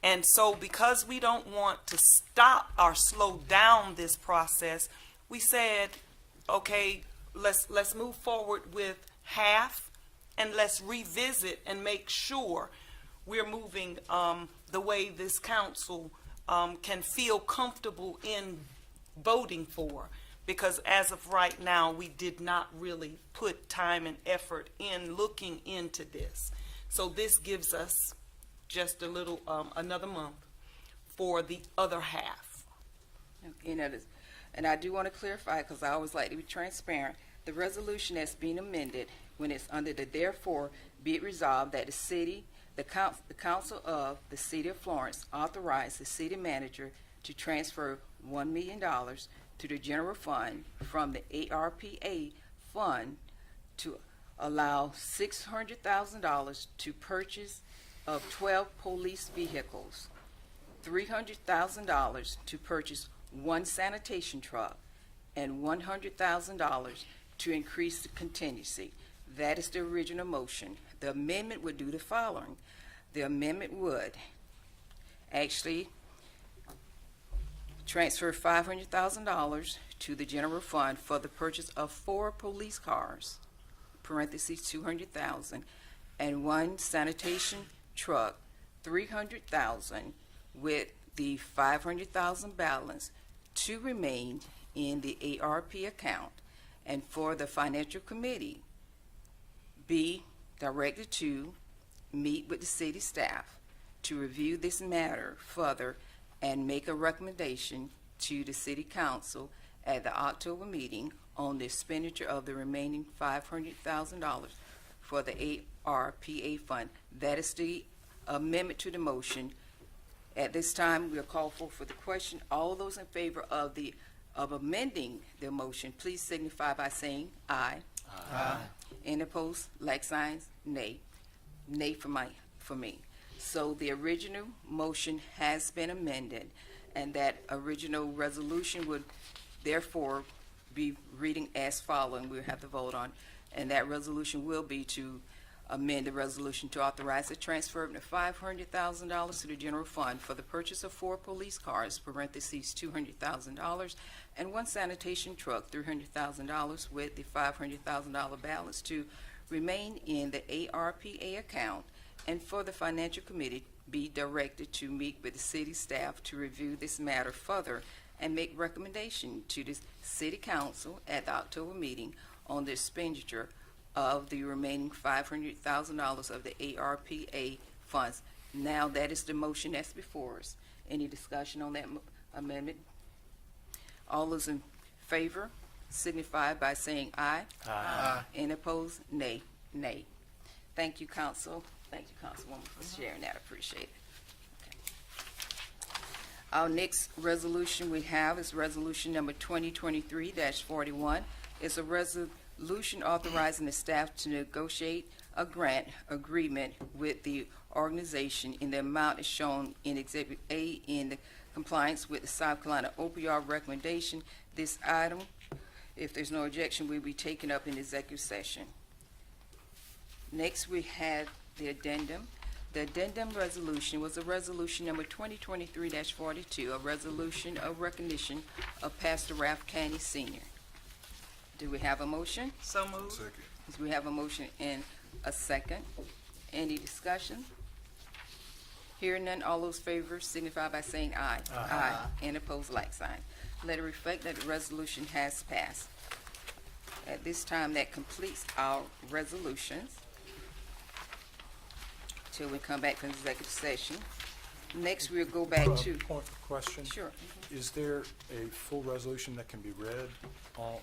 And so because we don't want to stop or slow down this process, we said, okay, let's move forward with half, and let's revisit and make sure we're moving the way this council can feel comfortable in voting for. Because as of right now, we did not really put time and effort in looking into this. So this gives us just a little, another month for the other half. And I do want to clarify, because I always like to be transparent, the resolution that's being amended, when it's under the therefore be it resolved that the council of the city of Florence authorize the city manager to transfer $1 million to the general fund from the ARPA fund to allow $600,000 to purchase of 12 police vehicles, $300,000 to purchase 1 sanitation truck, and $100,000 to increase the contingency. That is the original motion. The amendment would do the following. The amendment would actually transfer $500,000 to the general fund for the purchase of 4 police cars, parentheses $200,000, and 1 sanitation truck, $300,000, with the $500,000 balance to remain in the ARP account, and for the financial committee be directed to meet with the city staff to review this matter further and make a recommendation to the city council at the October meeting on the expenditure of the remaining $500,000 for the ARPA fund. That is the amendment to the motion. At this time, we'll call for the question. All those in favor of amending the motion, please signify by saying aye. Aye. Any opposed, like signs, nay. Nay for me. So the original motion has been amended, and that original resolution would therefore be reading as following. We'll have to vote on, and that resolution will be to amend the resolution to authorize the transfer of $500,000 to the general fund for the purchase of 4 police cars, parentheses, $200,000, and 1 sanitation truck, $300,000, with the $500,000 balance to remain in the ARPA account, and for the financial committee be directed to meet with the city staff to review this matter further and make recommendation to the city council at the October meeting on the expenditure of the remaining $500,000 of the ARPA funds. Now, that is the motion that's before us. Any discussion on that amendment? All those in favor signify by saying aye. Aye. Any opposed? Nay. Nay. Thank you, Council. Thank you, Councilwoman, for sharing that. I appreciate it. Okay. Our next resolution we have is resolution number 2023-41. It's a resolution authorizing the staff to negotiate a grant agreement with the organization in the amount as shown in Exhibit A in the compliance with the South Carolina opioid recommendation. This item, if there's no objection, will be taken up in executive session. Next, we have the addendum. The addendum resolution was a resolution number 2023-42, a resolution of recognition of Pastor Ralph Canny Sr. Do we have a motion? So moved. Second. Do we have a motion and a second? Any discussion? Hearing none, all those favors signify by saying aye. Aye. And opposed, like sign. Let it reflect that the resolution has passed. At this time, that completes our resolutions till we come back from executive session. Next, we'll go back to, Point of question. sure. Is there a full resolution that can be read for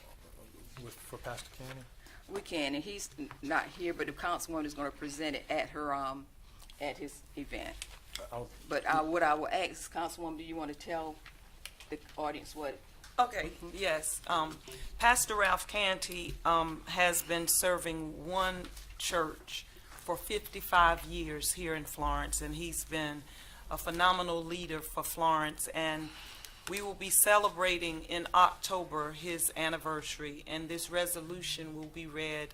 Pastor Canny? We can, and he's not here, but the councilwoman is going to present it at her, at his event. But what I will ask, Councilwoman, do you want to tell the audience what? Okay, yes. Pastor Ralph Canty has been serving one church for 55 years here in Florence, and he's been a phenomenal leader for Florence. And we will be celebrating in October his anniversary, and this resolution will be read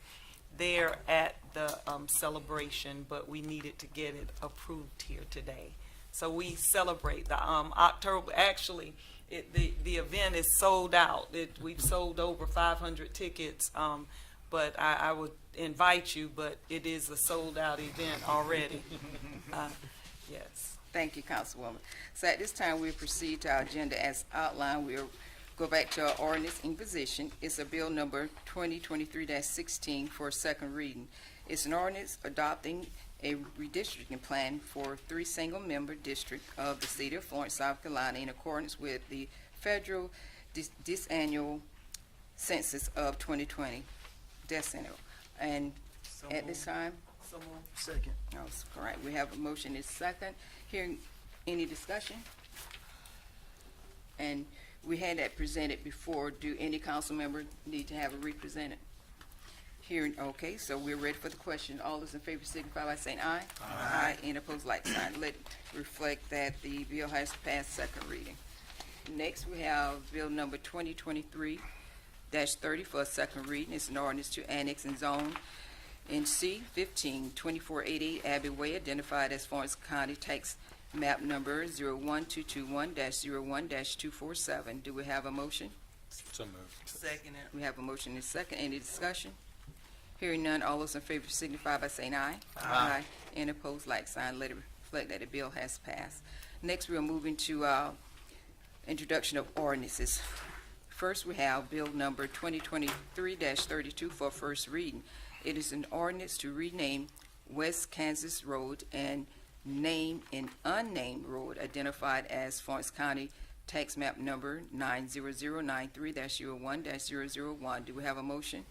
there at the celebration, but we needed to get it approved here today. So we celebrate the October. Actually, the event is sold out. We've sold over 500 tickets, but I would invite you, but it is a sold-out event already. Yes. Thank you, Councilwoman. So at this time, we'll proceed to our agenda as outlined. We'll go back to our ordinance in position. It's a bill number 2023-16 for a second reading. It's an ordinance adopting a redistricting plan for 3 single-member districts of the city of Florence, South Carolina, in accordance with the federal disannual census of 2020 decennial. And at this time, Second. no, it's correct. We have a motion is second. Hearing any discussion? And we had that presented before. Do any council member need to have it represented? Hearing, okay, so we're ready for the question. All those in favor signify by saying aye. Aye. Any opposed, like sign. Let it reflect that the bill has passed second reading. Next, we have bill number 2023-30 for a second reading. It's an ordinance to annex and zone in C-15-2488 Abbey Way, identified as Florence County Tax Map Number 01221-01-247. Do we have a motion? So moved. Second it. We have a motion and second. Any discussion? Hearing none, all those in favor signify by saying aye. Aye. Any opposed, like sign. Let it reflect that the bill has passed. Next, we are moving to introduction of ordinances. First, we have bill number 2023-32 for first reading. It is an ordinance to rename West Kansas Road and name an unnamed road identified as Florence County Tax Map Number 90093-01-001. Do we have a motion?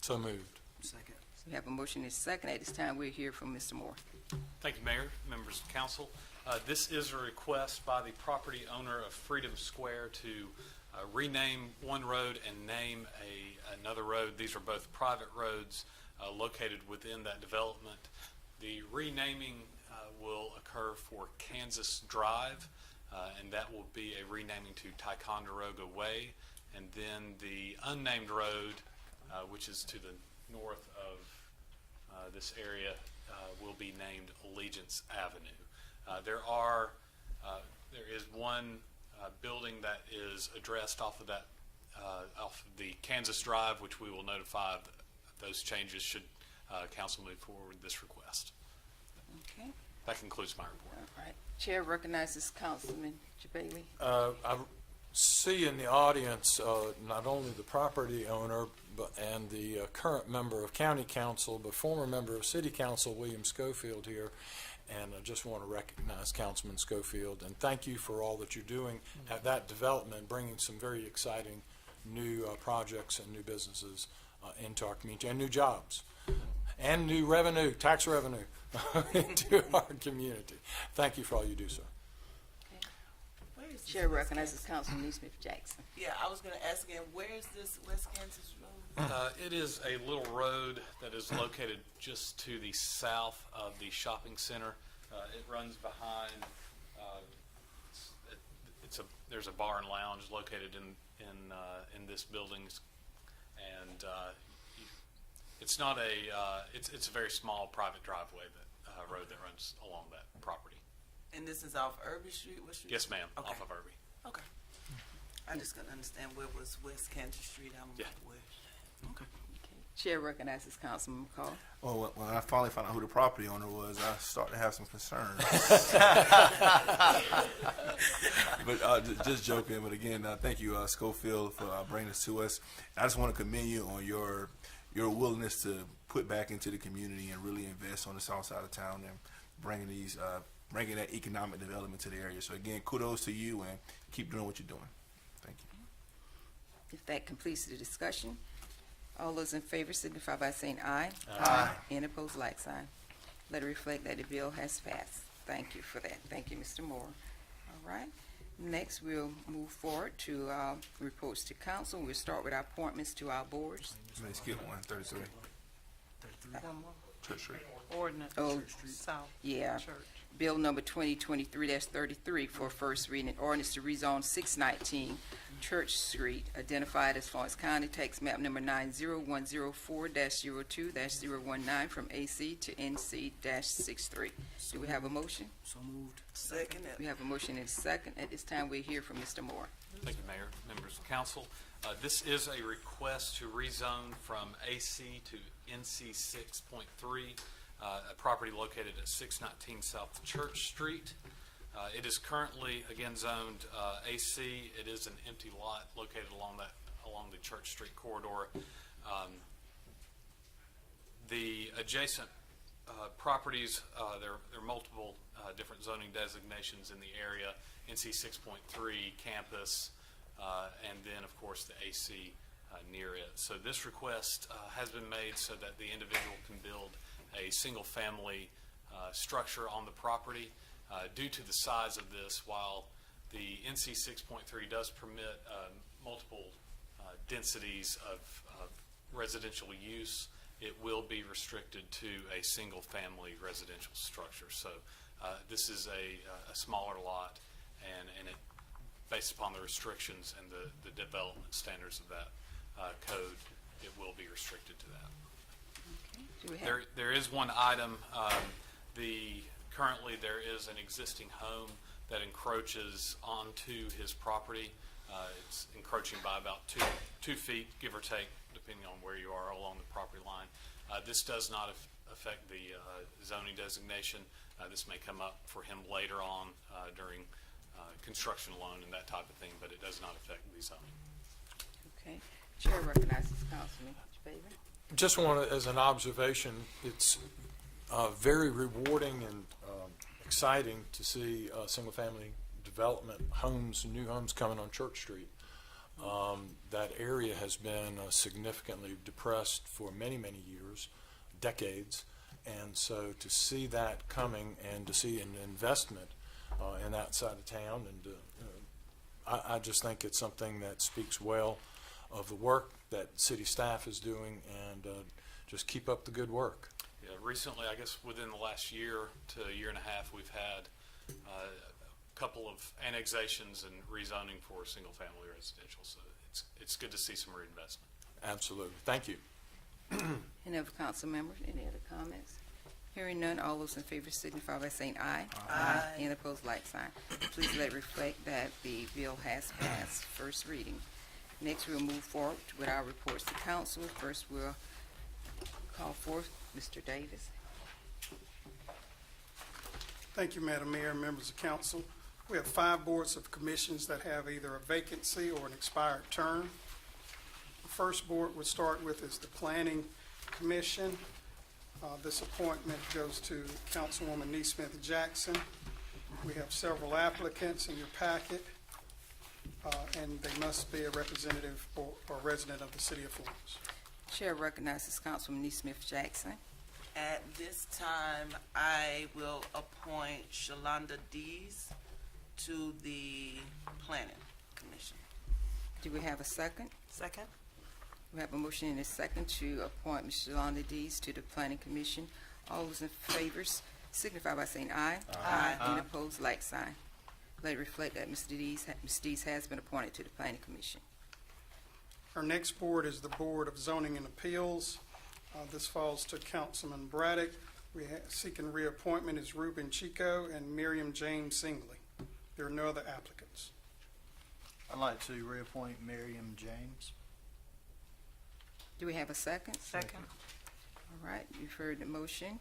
So moved. Second. We have a motion and a second. At this time, we'll hear from Mr. Moore. Thank you, Mayor, members of council. This is a request by the property owner of Freedom Square to rename one road and name another road. These are both private roads located within that development. The renaming will occur for Kansas Drive, and that will be a renaming to Ticonderoga Way, and then the unnamed road, which is to the north of this area, will be named Allegiance Avenue. There is one building that is addressed off of that off of the Kansas Drive, which we will notify of those changes should council move forward with this request. Okay. That concludes my report. All right. Chair recognizes Councilman Bailey. I see in the audience not only the property owner and the current member of county council, but former member of city council, William Schofield here. And I just want to recognize Councilman Schofield and thank you for all that you're doing at that development, bringing some very exciting new projects and new businesses into our community and new jobs and new revenue, tax revenue into our community. Thank you for all you do, sir. Where is this Chair West recognizes Kansas? Councilman Neesmith Jackson. Yeah, I was going to ask again, where is this West Kansas Road? It is a little road that is located just to the south of the shopping center. It runs behind. There's a bar and lounge located in this building, and it's not a. It's a very small private driveway road that runs along that property. And this is off Irby Street? What street? Yes, ma'am. Okay. Off of Irby. Okay. I just couldn't understand where was West Kansas Street. I'm Yeah. like, where? Okay. Chair recognizes Councilman McCall. Oh, when I finally found out who the property owner was, I started to have some concerns. But just joking. But again, thank you, Schofield, for bringing this to us. I just want to commend you on your willingness to put back into the community and really invest on the south side of town and bringing that economic development to the area. So again, kudos to you and keep doing what you're doing. Thank you. If that completes the discussion, all those in favor signify by saying aye. Aye. Any opposed, like sign. Let it reflect that the bill has passed. Thank you for that. Thank you, Mr. Moore. All right. Next, we'll move forward to reports to council. We'll start with our appointments to our boards. Let me skip 133. Church Street. Ordinance. Oh, South. yeah. Church. Bill number 2023-33 for first reading, an ordinance to rezone 619 Church Street, identified as Florence County Tax Map number 90104-02-019 from AC to NC-63. Do we have a motion? So moved. Second. We have a motion and a second. At this time, we'll hear from Mr. Moore. Thank you, Mayor, members of council. This is a request to rezone from AC to NC 6.3, a property located at 619 South Church Street. It is currently, again, zoned AC. It is an empty lot located along the Church Street corridor. The adjacent properties, there are multiple different zoning designations in the area, NC 6.3 campus, and then, of course, the AC near it. So this request has been made so that the individual can build a single-family structure on the property. Due to the size of this, while the NC 6.3 does permit multiple densities of residential use, it will be restricted to a single-family residential structure. So this is a smaller lot, and it, based upon the restrictions and the development standards of that code, it will be restricted to that. Okay. Do we have? There is one item. Currently, there is an existing home that encroaches onto his property. It's encroaching by about two feet, give or take, depending on where you are along the property line. This does not affect the zoning designation. This may come up for him later on during construction loan and that type of thing, but it does not affect the zoning. Okay. Chair recognizes Councilman Bailey. Just want to, as an observation, it's very rewarding and exciting to see single-family development homes, new homes coming on Church Street. That area has been significantly depressed for many, many years, decades, and so to see that coming and to see an investment in that side of town, and I just think it's something that speaks well of the work that city staff is doing, and just keep up the good work. Yeah, recently, I guess within the last year to a year and a half, we've had couple of annexations and rezoning for single-family residential. So it's good to see some reinvestment. Absolutely. Thank you. Any other council members, any other comments? Hearing none, all those in favor signify by saying aye. Aye. Any opposed, like sign. Please let it reflect that the bill has passed first reading. Next, we'll move forward with our reports to council. First, we'll call forth Mr. Davis. Thank you, Madam Mayor and members of council. We have 5 boards of commissions that have either a vacancy or an expired term. The first board we'll start with is the Planning Commission. This appointment goes to Councilwoman Neesmith Jackson. We have several applicants in your packet, and they must be a representative or resident of the city of Florence. Chair recognizes Councilwoman Neesmith Jackson. At this time, I will appoint Shalonda Dees to the Planning Commission. Do we have a second? Second? We have a motion and a second to appoint Ms. Shalonda Dees to the Planning Commission. All those in favor signify by saying aye. Aye. Any opposed, like sign. Let it reflect that Ms. Dees has been appointed to the Planning Commission. Our next board is the Board of Zoning and Appeals. This falls to Councilman Braddock. Seeking reappointment is Ruben Chico and Miriam James Singley. There are no other applicants. I'd like to reappoint Miriam James. Do we have a second? Second. All right, you've heard the motion.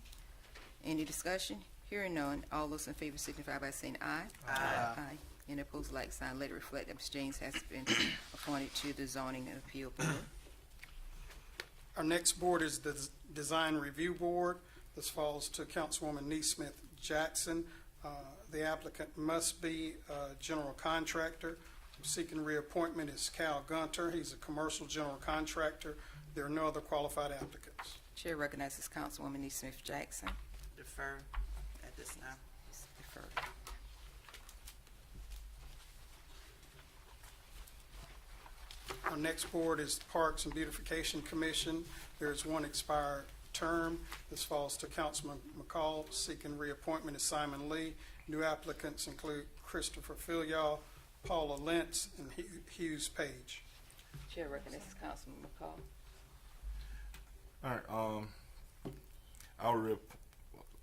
Any discussion? Hearing none, all those in favor signify by saying aye. Aye. Aye. Any opposed, like sign. Let it reflect that Ms. James has been appointed to the Zoning and Appeal Board. Our next board is the Design Review Board. This falls to Councilwoman Neesmith Jackson. The applicant must be a general contractor. Seeking reappointment is Cal Gunter. He's a commercial general contractor. There are no other qualified applicants. Chair recognizes Councilwoman Neesmith Jackson. Defer at this time. Defer. Our next board is the Parks and Beautification Commission. There is one expired term. This falls to Councilman McCall. Seeking reappointment is Simon Lee. New applicants include Christopher Filial, Paula Lentz, and Hughes Page. Chair recognizes Councilman McCall. All right.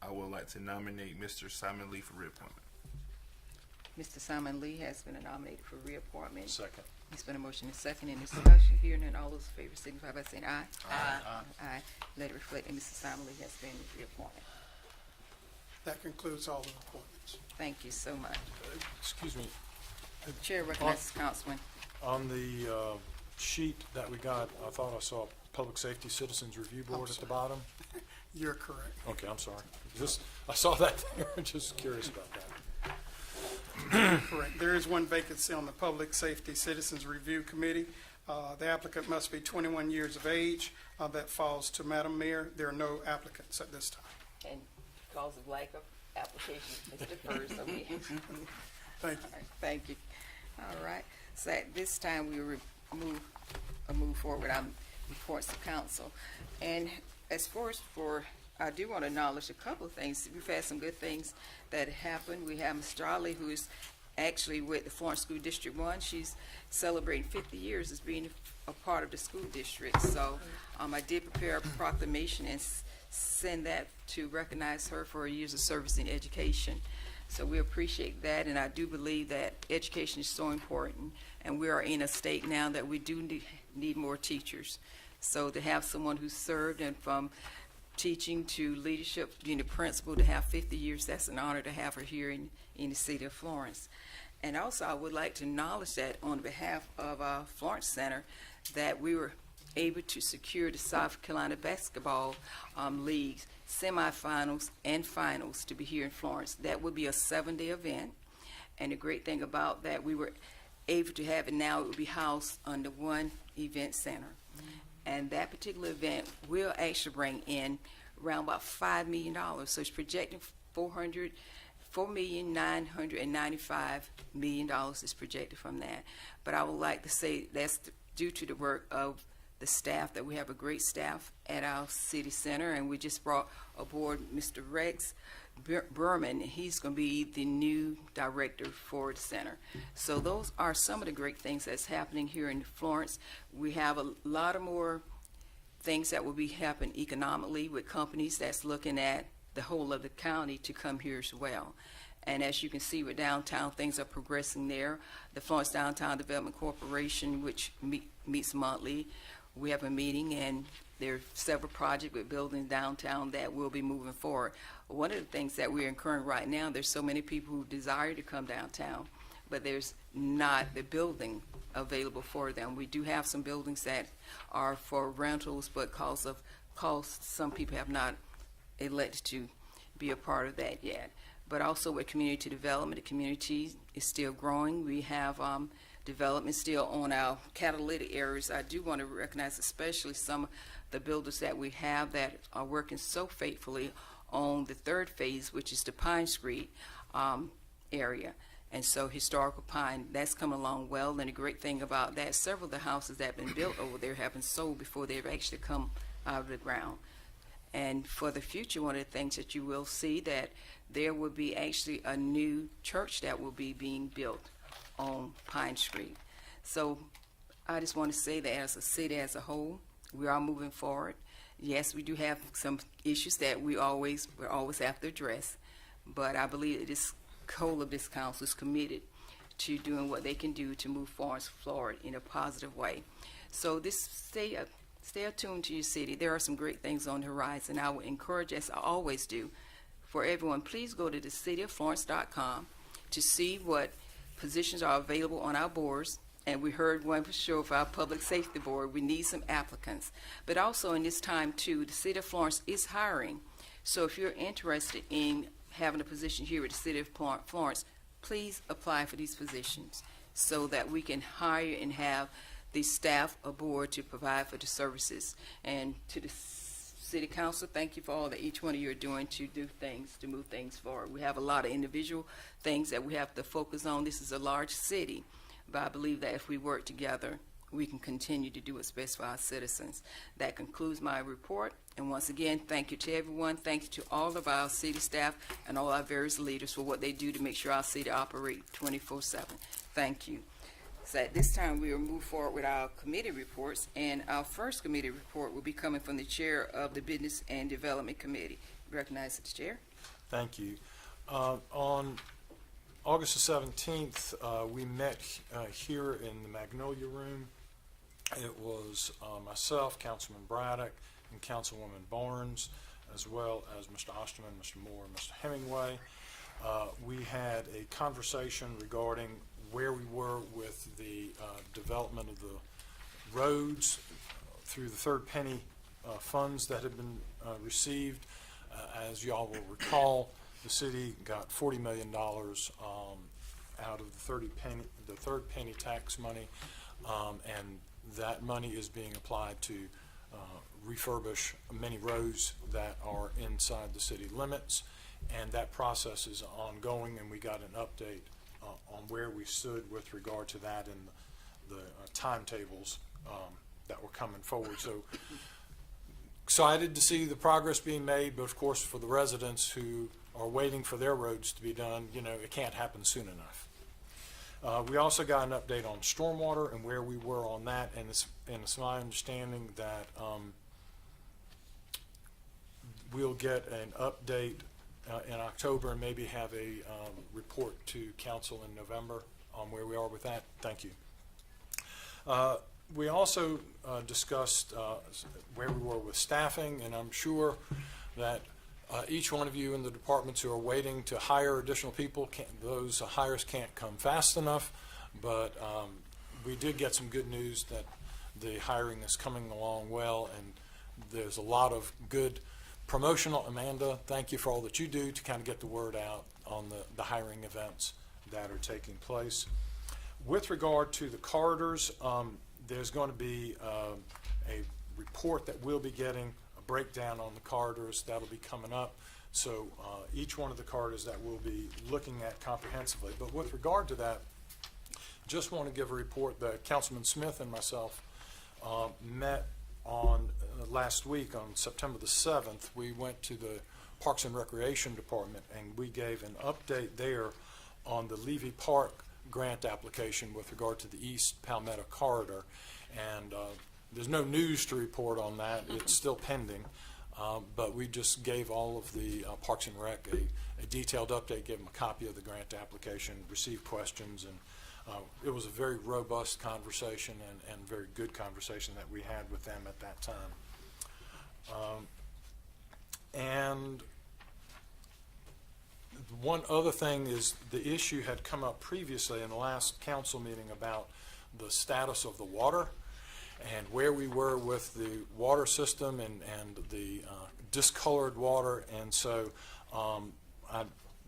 I would like to nominate Mr. Simon Lee for reappointment. Mr. Simon Lee has been nominated for reappointment. Second. There's been a motion and second in discussion. Hearing none, all those in favor signify by saying aye. Aye. Aye. Let it reflect that Mr. Simon Lee has been reappointed. That concludes all the appointments. Thank you so much. Excuse me. Chair recognizes Councilman. On the sheet that we got, I thought I saw Public Safety Citizens Review Board at the bottom. You're correct. Okay, I'm sorry. I saw that there. I'm just curious about that. Correct. There is one vacancy on the Public Safety Citizens Review Committee. The applicant must be 21 years of age. That falls to Madam Mayor. There are no applicants at this time. And because of lack of applications, Mr. Furs, so we. Thank you. All right, thank you. All right. So at this time, we will move forward with our reports to council. And as far as I do want to acknowledge a couple of things. We've had some good things that happened. We have Ms. Charlie, who is actually with the Florence School District 1. She's celebrating 50 years as being a part of the school district. So I did prepare a proclamation and send that to recognize her for her years of service in education. So we appreciate that, and I do believe that education is so important, and we are in a state now that we do need more teachers. So to have someone who served and from teaching to leadership, being a principal, to have 50 years, that's an honor to have her here in the city of Florence. And also, I would like to acknowledge that on behalf of our Florence Center, that we were able to secure the South Carolina Basketball League semifinals and finals to be here in Florence. That would be a 7-day event. And the great thing about that, we were able to have it now. It would be housed under one event center. And that particular event will actually bring in around about $5 million. So it's projecting $4,995,000 is projected from that. But I would like to say that's due to the work of the staff, that we have a great staff at our city center, and we just brought aboard Mr. Rex Berman. He's going to be the new director for the center. So those are some of the great things that's happening here in Florence. We have a lot of more things that will be happening economically with companies that's looking at the whole of the county to come here as well. And as you can see with downtown, things are progressing there. The Florence Downtown Development Corporation, which meets monthly, we have a meeting, and there are several projects with buildings downtown that will be moving forward. One of the things that we're incurring right now, there's so many people who desire to come downtown, but there's not the building available for them. We do have some buildings that are for rentals, but because of cost, some people have not elected to be a part of that yet. But also with community development, the community is still growing. We have development still on our catalytic areas. I do want to recognize especially some of the builders that we have that are working so faithfully on the third phase, which is the Pine Street area. And so historical Pine, that's coming along well. And the great thing about that, several of the houses that have been built over there have been sold before they've actually come out of the ground. And for the future, one of the things that you will see, that there will be actually a new church that will be being built on Pine Street. So I just want to say that as a city as a whole, we are moving forward. Yes, we do have some issues that we always have to address, but I believe that this whole of this council is committed to doing what they can do to move forward in a positive way. So stay attuned to your city. There are some great things on the horizon. I would encourage, as I always do, for everyone, please go to thecityoflorence.com to see what positions are available on our boards. And we heard one for sure for our public safety board. We need some applicants. But also in this time, too, the City of Florence is hiring. So if you're interested in having a position here at the City of Florence, please apply for these positions so that we can hire and have the staff aboard to provide for the services. And to the City Council, thank you for all that each one of you are doing to do things, to move things forward. We have a lot of individual things that we have to focus on. This is a large city, but I believe that if we work together, we can continue to do what's best for our citizens. That concludes my report. And once again, thank you to everyone. Thank you to all of our city staff and all our various leaders for what they do to make sure our city operates 24/7. Thank you. So at this time, we will move forward with our committee reports, and our first committee report will be coming from the chair of the Business and Development Committee. Recognize the chair. Thank you. On August the 17th, we met here in the Magnolia Room. It was myself, Councilman Braddock, and Councilwoman Barnes, as well as Mr. Osterman, Mr. Moore, and Mr. Hemingway. We had a conversation regarding where we were with the development of the roads through the third penny funds that had been received. As y'all will recall, the city got $40 million out of the third penny tax money, and that money is being applied to refurbish many roads that are inside the city limits, and that process is ongoing, and we got an update on where we stood with regard to that and the timetables that were coming forward. So excited to see the progress being made, but of course for the residents who are waiting for their roads to be done, it can't happen soon enough. We also got an update on stormwater and where we were on that, and it's my understanding that we'll get an update in October and maybe have a report to council in November on where we are with that. Thank you. We also discussed where we were with staffing, and I'm sure that each one of you in the departments who are waiting to hire additional people, those hires can't come fast enough, but we did get some good news that the hiring is coming along well, and there's a lot of good promotional. Amanda, thank you for all that you do to kind of get the word out on the hiring events that are taking place. With regard to the corridors, there's going to be a report that we'll be getting, a breakdown on the corridors that'll be coming up. So each one of the corridors that we'll be looking at comprehensively. But with regard to that, just want to give a report that Councilman Smith and myself met on last week on September the 7th. We went to the Parks and Recreation Department and we gave an update there on the Levy Park grant application with regard to the East Palmetto Corridor. And there's no news to report on that. It's still pending. But we just gave all of the Parks and Rec a detailed update, gave them a copy of the grant application, received questions, and it was a very robust conversation and very good conversation that we had with them at that time. And one other thing is the issue had come up previously in the last council meeting about the status of the water and where we were with the water system and the discolored water. And so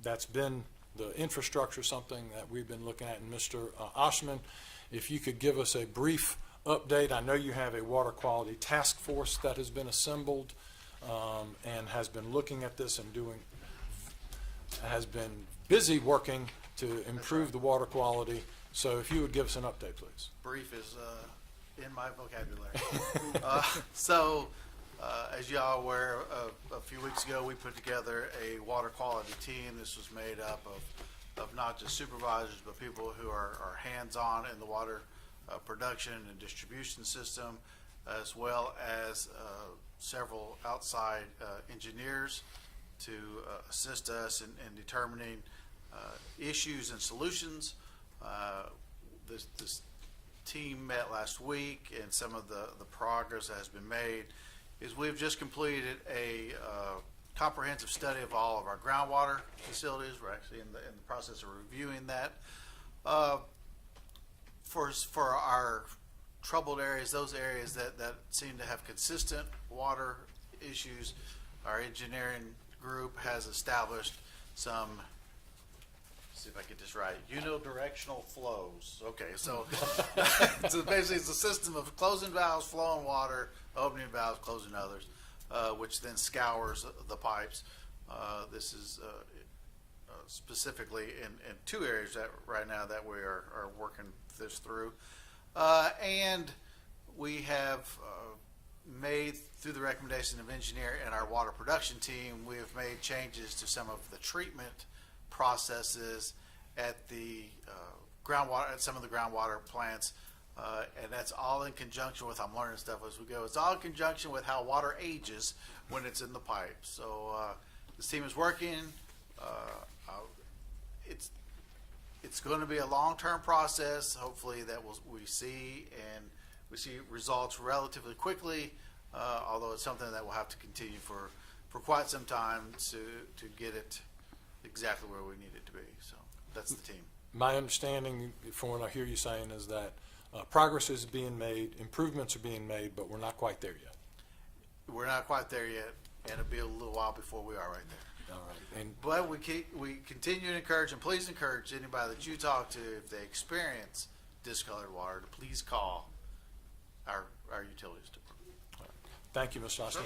that's been the infrastructure, something that we've been looking at. And Mr. Oshman, if you could give us a brief update. I know you have a water quality task force that has been assembled and has been looking at this and has been busy working to improve the water quality. So if you would give us an update, please. Brief is in my vocabulary. As you all are aware, a few weeks ago we put together a water quality team. This was made up of not just supervisors, but people who are hands-on in the water production and distribution system, as well as several outside engineers to assist us in determining issues and solutions. This team met last week, and some of the progress that has been made is we've just completed a comprehensive study of all of our groundwater facilities. We're actually in the process of reviewing that. For our troubled areas, those areas that seem to have consistent water issues, our engineering group has established some, see if I get this right, unidirectional flows. Okay, so, so basically it's a system of closing valves, flowing water, opening valves, closing others, which then scours the pipes. This is specifically in two areas that right now that we are working this through. And we have made, through the recommendation of engineer and our water production team, we have made changes to some of the treatment processes at the groundwater, at some of the groundwater plants, and that's all in conjunction with, I'm learning stuff as we go, it's all in conjunction with how water ages when it's in the pipe. So this team is working. It's going to be a long-term process, hopefully, that we see results relatively quickly, although it's something that we'll have to continue for quite some time to get it exactly where we need it to be. So that's the team. My understanding from what I hear you saying is that progress is being made, improvements are being made, but we're not quite there yet. We're not quite there yet, and it'll be a little while before we are right there. All right. But we continue to encourage, and please encourage anybody that you talk to, if they experience discolored water, to please call our utilities department. All right. Thank you, Mr. Austin.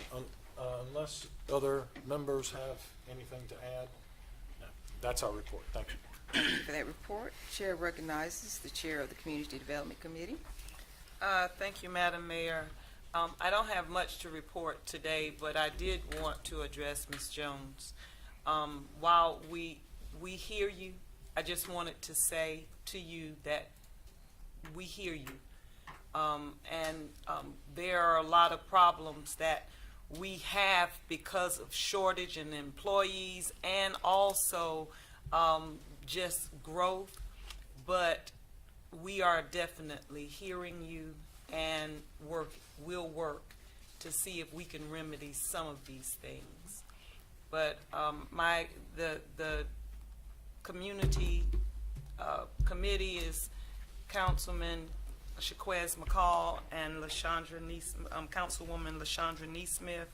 Unless other members have anything to add, no. That's our report. Thank you. Thank you for that report. Chair recognizes the chair of the Community Development Committee. Thank you, Madam Mayor. I don't have much to report today, but I did want to address Ms. Jones. While we hear you, I just wanted to say to you that we hear you. And there are a lot of problems that we have because of shortage in employees and also just growth, but we are definitely hearing you and we'll work to see if we can remedy some of these things. But the community committee is Councilman Shaquez McCall and Councilwoman LaShondra Neesmith,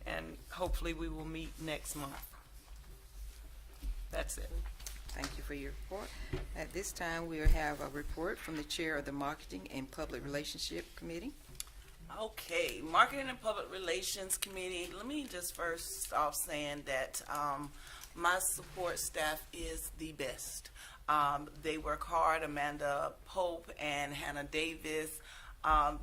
and hopefully we will meet next month. That's it. Thank you for your report. At this time, we'll have a report from the chair of the Marketing and Public Relationship Committee. Okay, Marketing and Public Relations Committee, let me just first off saying that my support staff is the best. They work hard. Amanda Pope and Hannah Davis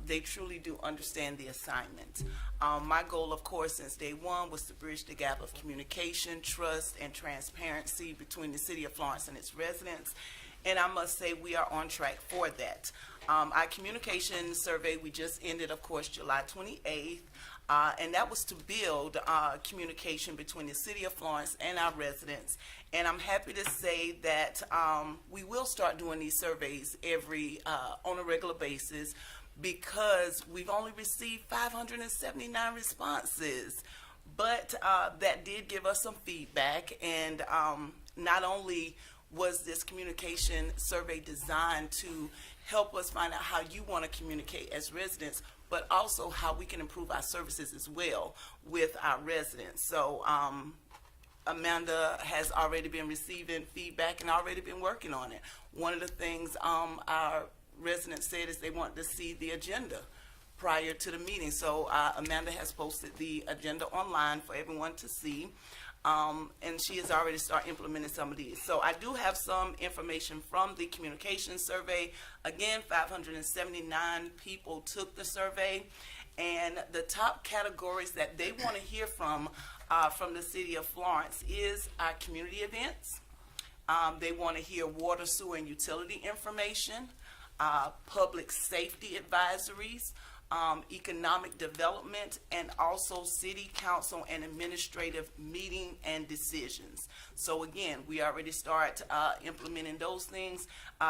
They truly do understand the assignment. My goal, of course, since day one was to bridge the gap of communication, trust, and transparency between the city of Florence and its residents. And I must say we are on track for that. Our communication survey, we just ended, of course, July 28th. And that was to build communication between the city of Florence and our residents. And I'm happy to say that we will start doing these surveys on a regular basis, because we've only received 579 responses. But that did give us some feedback, and not only was this communication survey designed to help us find out how you want to communicate as residents, but also how we can improve our services as well with our residents. So Amanda has already been receiving feedback and already been working on it. One of the things our residents said is they want to see the agenda prior to the meeting. So Amanda has posted the agenda online for everyone to see. And she has already started implementing some of these. So I do have some information from the communication survey. Again, 579 people took the survey, and the top categories that they want to hear from the city of Florence is our community events. They want to hear water, sewer, and utility information, public safety advisories, economic development, and also city council and administrative meeting and decisions. So again, we already start implementing those things.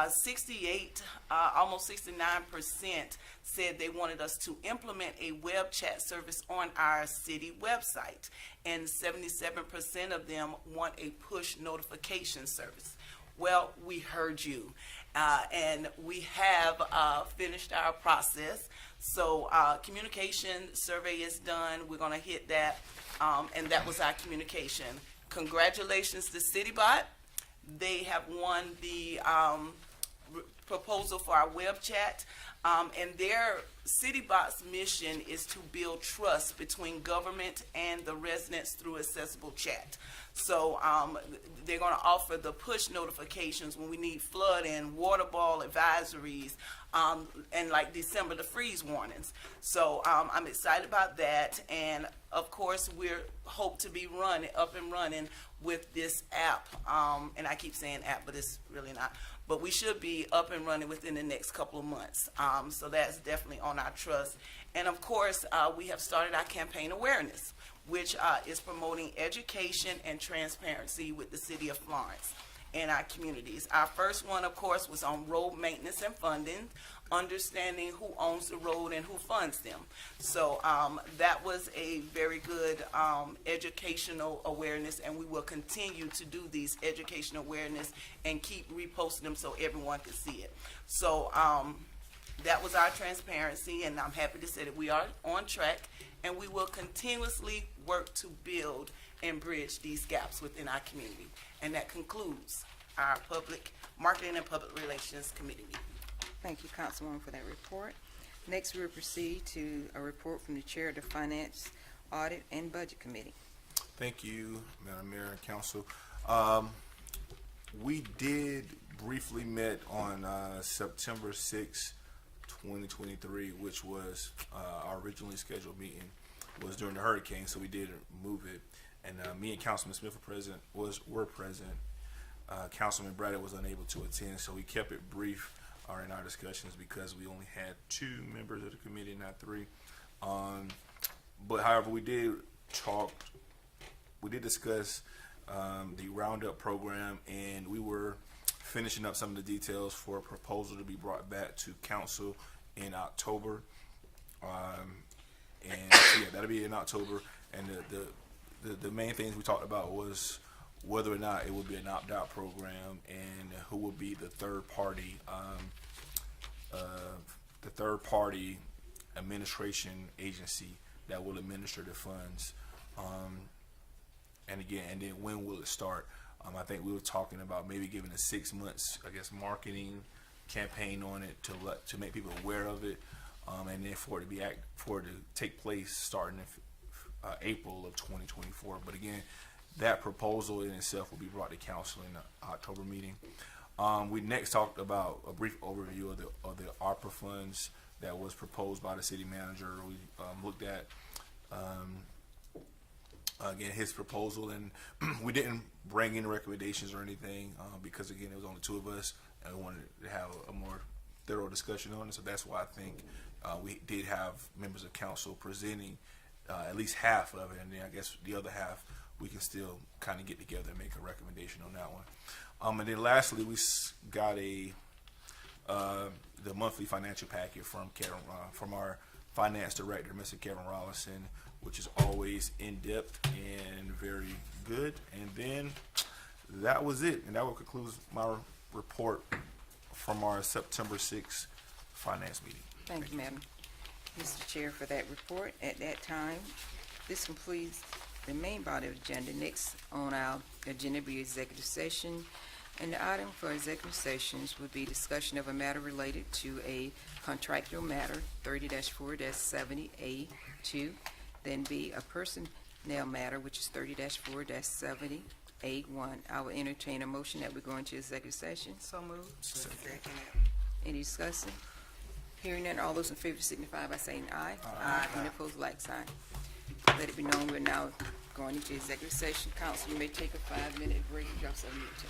68, almost 69% said they wanted us to implement a web chat service on our city website, and 77% of them want a push notification service. Well, we heard you, and we have finished our process. So communication survey is done. We're going to hit that, and that was our communication. Congratulations to CityBot. They have won the proposal for our web chat, and their CityBot's mission is to build trust between government and the residents through accessible chat. So they're going to offer the push notifications when we need flood and water ball advisories, and like December, the freeze warnings. So I'm excited about that, and of course we're hope to be up and running with this app. And I keep saying app, but it's really not. But we should be up and running within the next couple of months. So that's definitely on our trust. And of course, we have started our campaign awareness, which is promoting education and transparency with the city of Florence and our communities. Our first one, of course, was on road maintenance and funding, understanding who owns the road and who funds them. So that was a very good educational awareness, and we will continue to do these educational awareness and keep reposting them so everyone can see it. So that was our transparency, and I'm happy to say that we are on track, and we will continuously work to build and bridge these gaps within our community. And that concludes our Public Marketing and Public Relations Committee meeting. Thank you, Councilwoman, for that report. Next, we'll proceed to a report from the Chair of the Finance, Audit, and Budget Committee. Thank you, Madam Mayor and Council. We did briefly met on September 6, 2023, which was our originally scheduled meeting. Was during the hurricane, so we did move it. And me and Councilman Smith were present. Councilman Bradley was unable to attend, so we kept it brief in our discussions because we only had 2 members of the committee, not 3. But however, we did discuss the Roundup program, and we were finishing up some of the details for a proposal to be brought back to council in October. And so yeah, that'll be in October. And the main things we talked about was whether or not it would be an opt-out program, and who would be the third party administration agency that will administer the funds. And then when will it start? I think we were talking about maybe giving a 6 months, I guess, marketing campaign on it to make people aware of it, and then for it to take place starting in April of 2024. But again, that proposal in itself will be brought to council in the October meeting. We next talked about a brief overview of the ARPA funds that was proposed by the city manager. We looked at again his proposal, and we didn't bring any recommendations or anything because again it was only two of us, and we wanted to have a more thorough discussion on it. So that's why I think we did have members of council presenting at least half of it, and then I guess the other half we can still kind of get together and make a recommendation on that one. And then lastly, we got the monthly financial packet from Kevin, from our finance director, Mr. Kevin Rollison, which is always in depth and very good. And then that was it, and that will conclude my report from our September 6th finance meeting. Thank you, Madam. Mr. Chair, for that report. At that time, this completes the main body of the agenda. Next on our agenda will be executive session. And the item for executive sessions would be discussion of a matter related to a contractual matter, 30-4-70A2. Then be a personnel matter, which is 30-4-70A1. I will entertain a motion that we go into executive session. So moved. Any discussion? Hearing none, all those in favor signify by saying aye. Aye. Any opposed, like sign. Let it be known we're now going into executive session. Council, you may take a 5-minute break. Drop 7 minutes.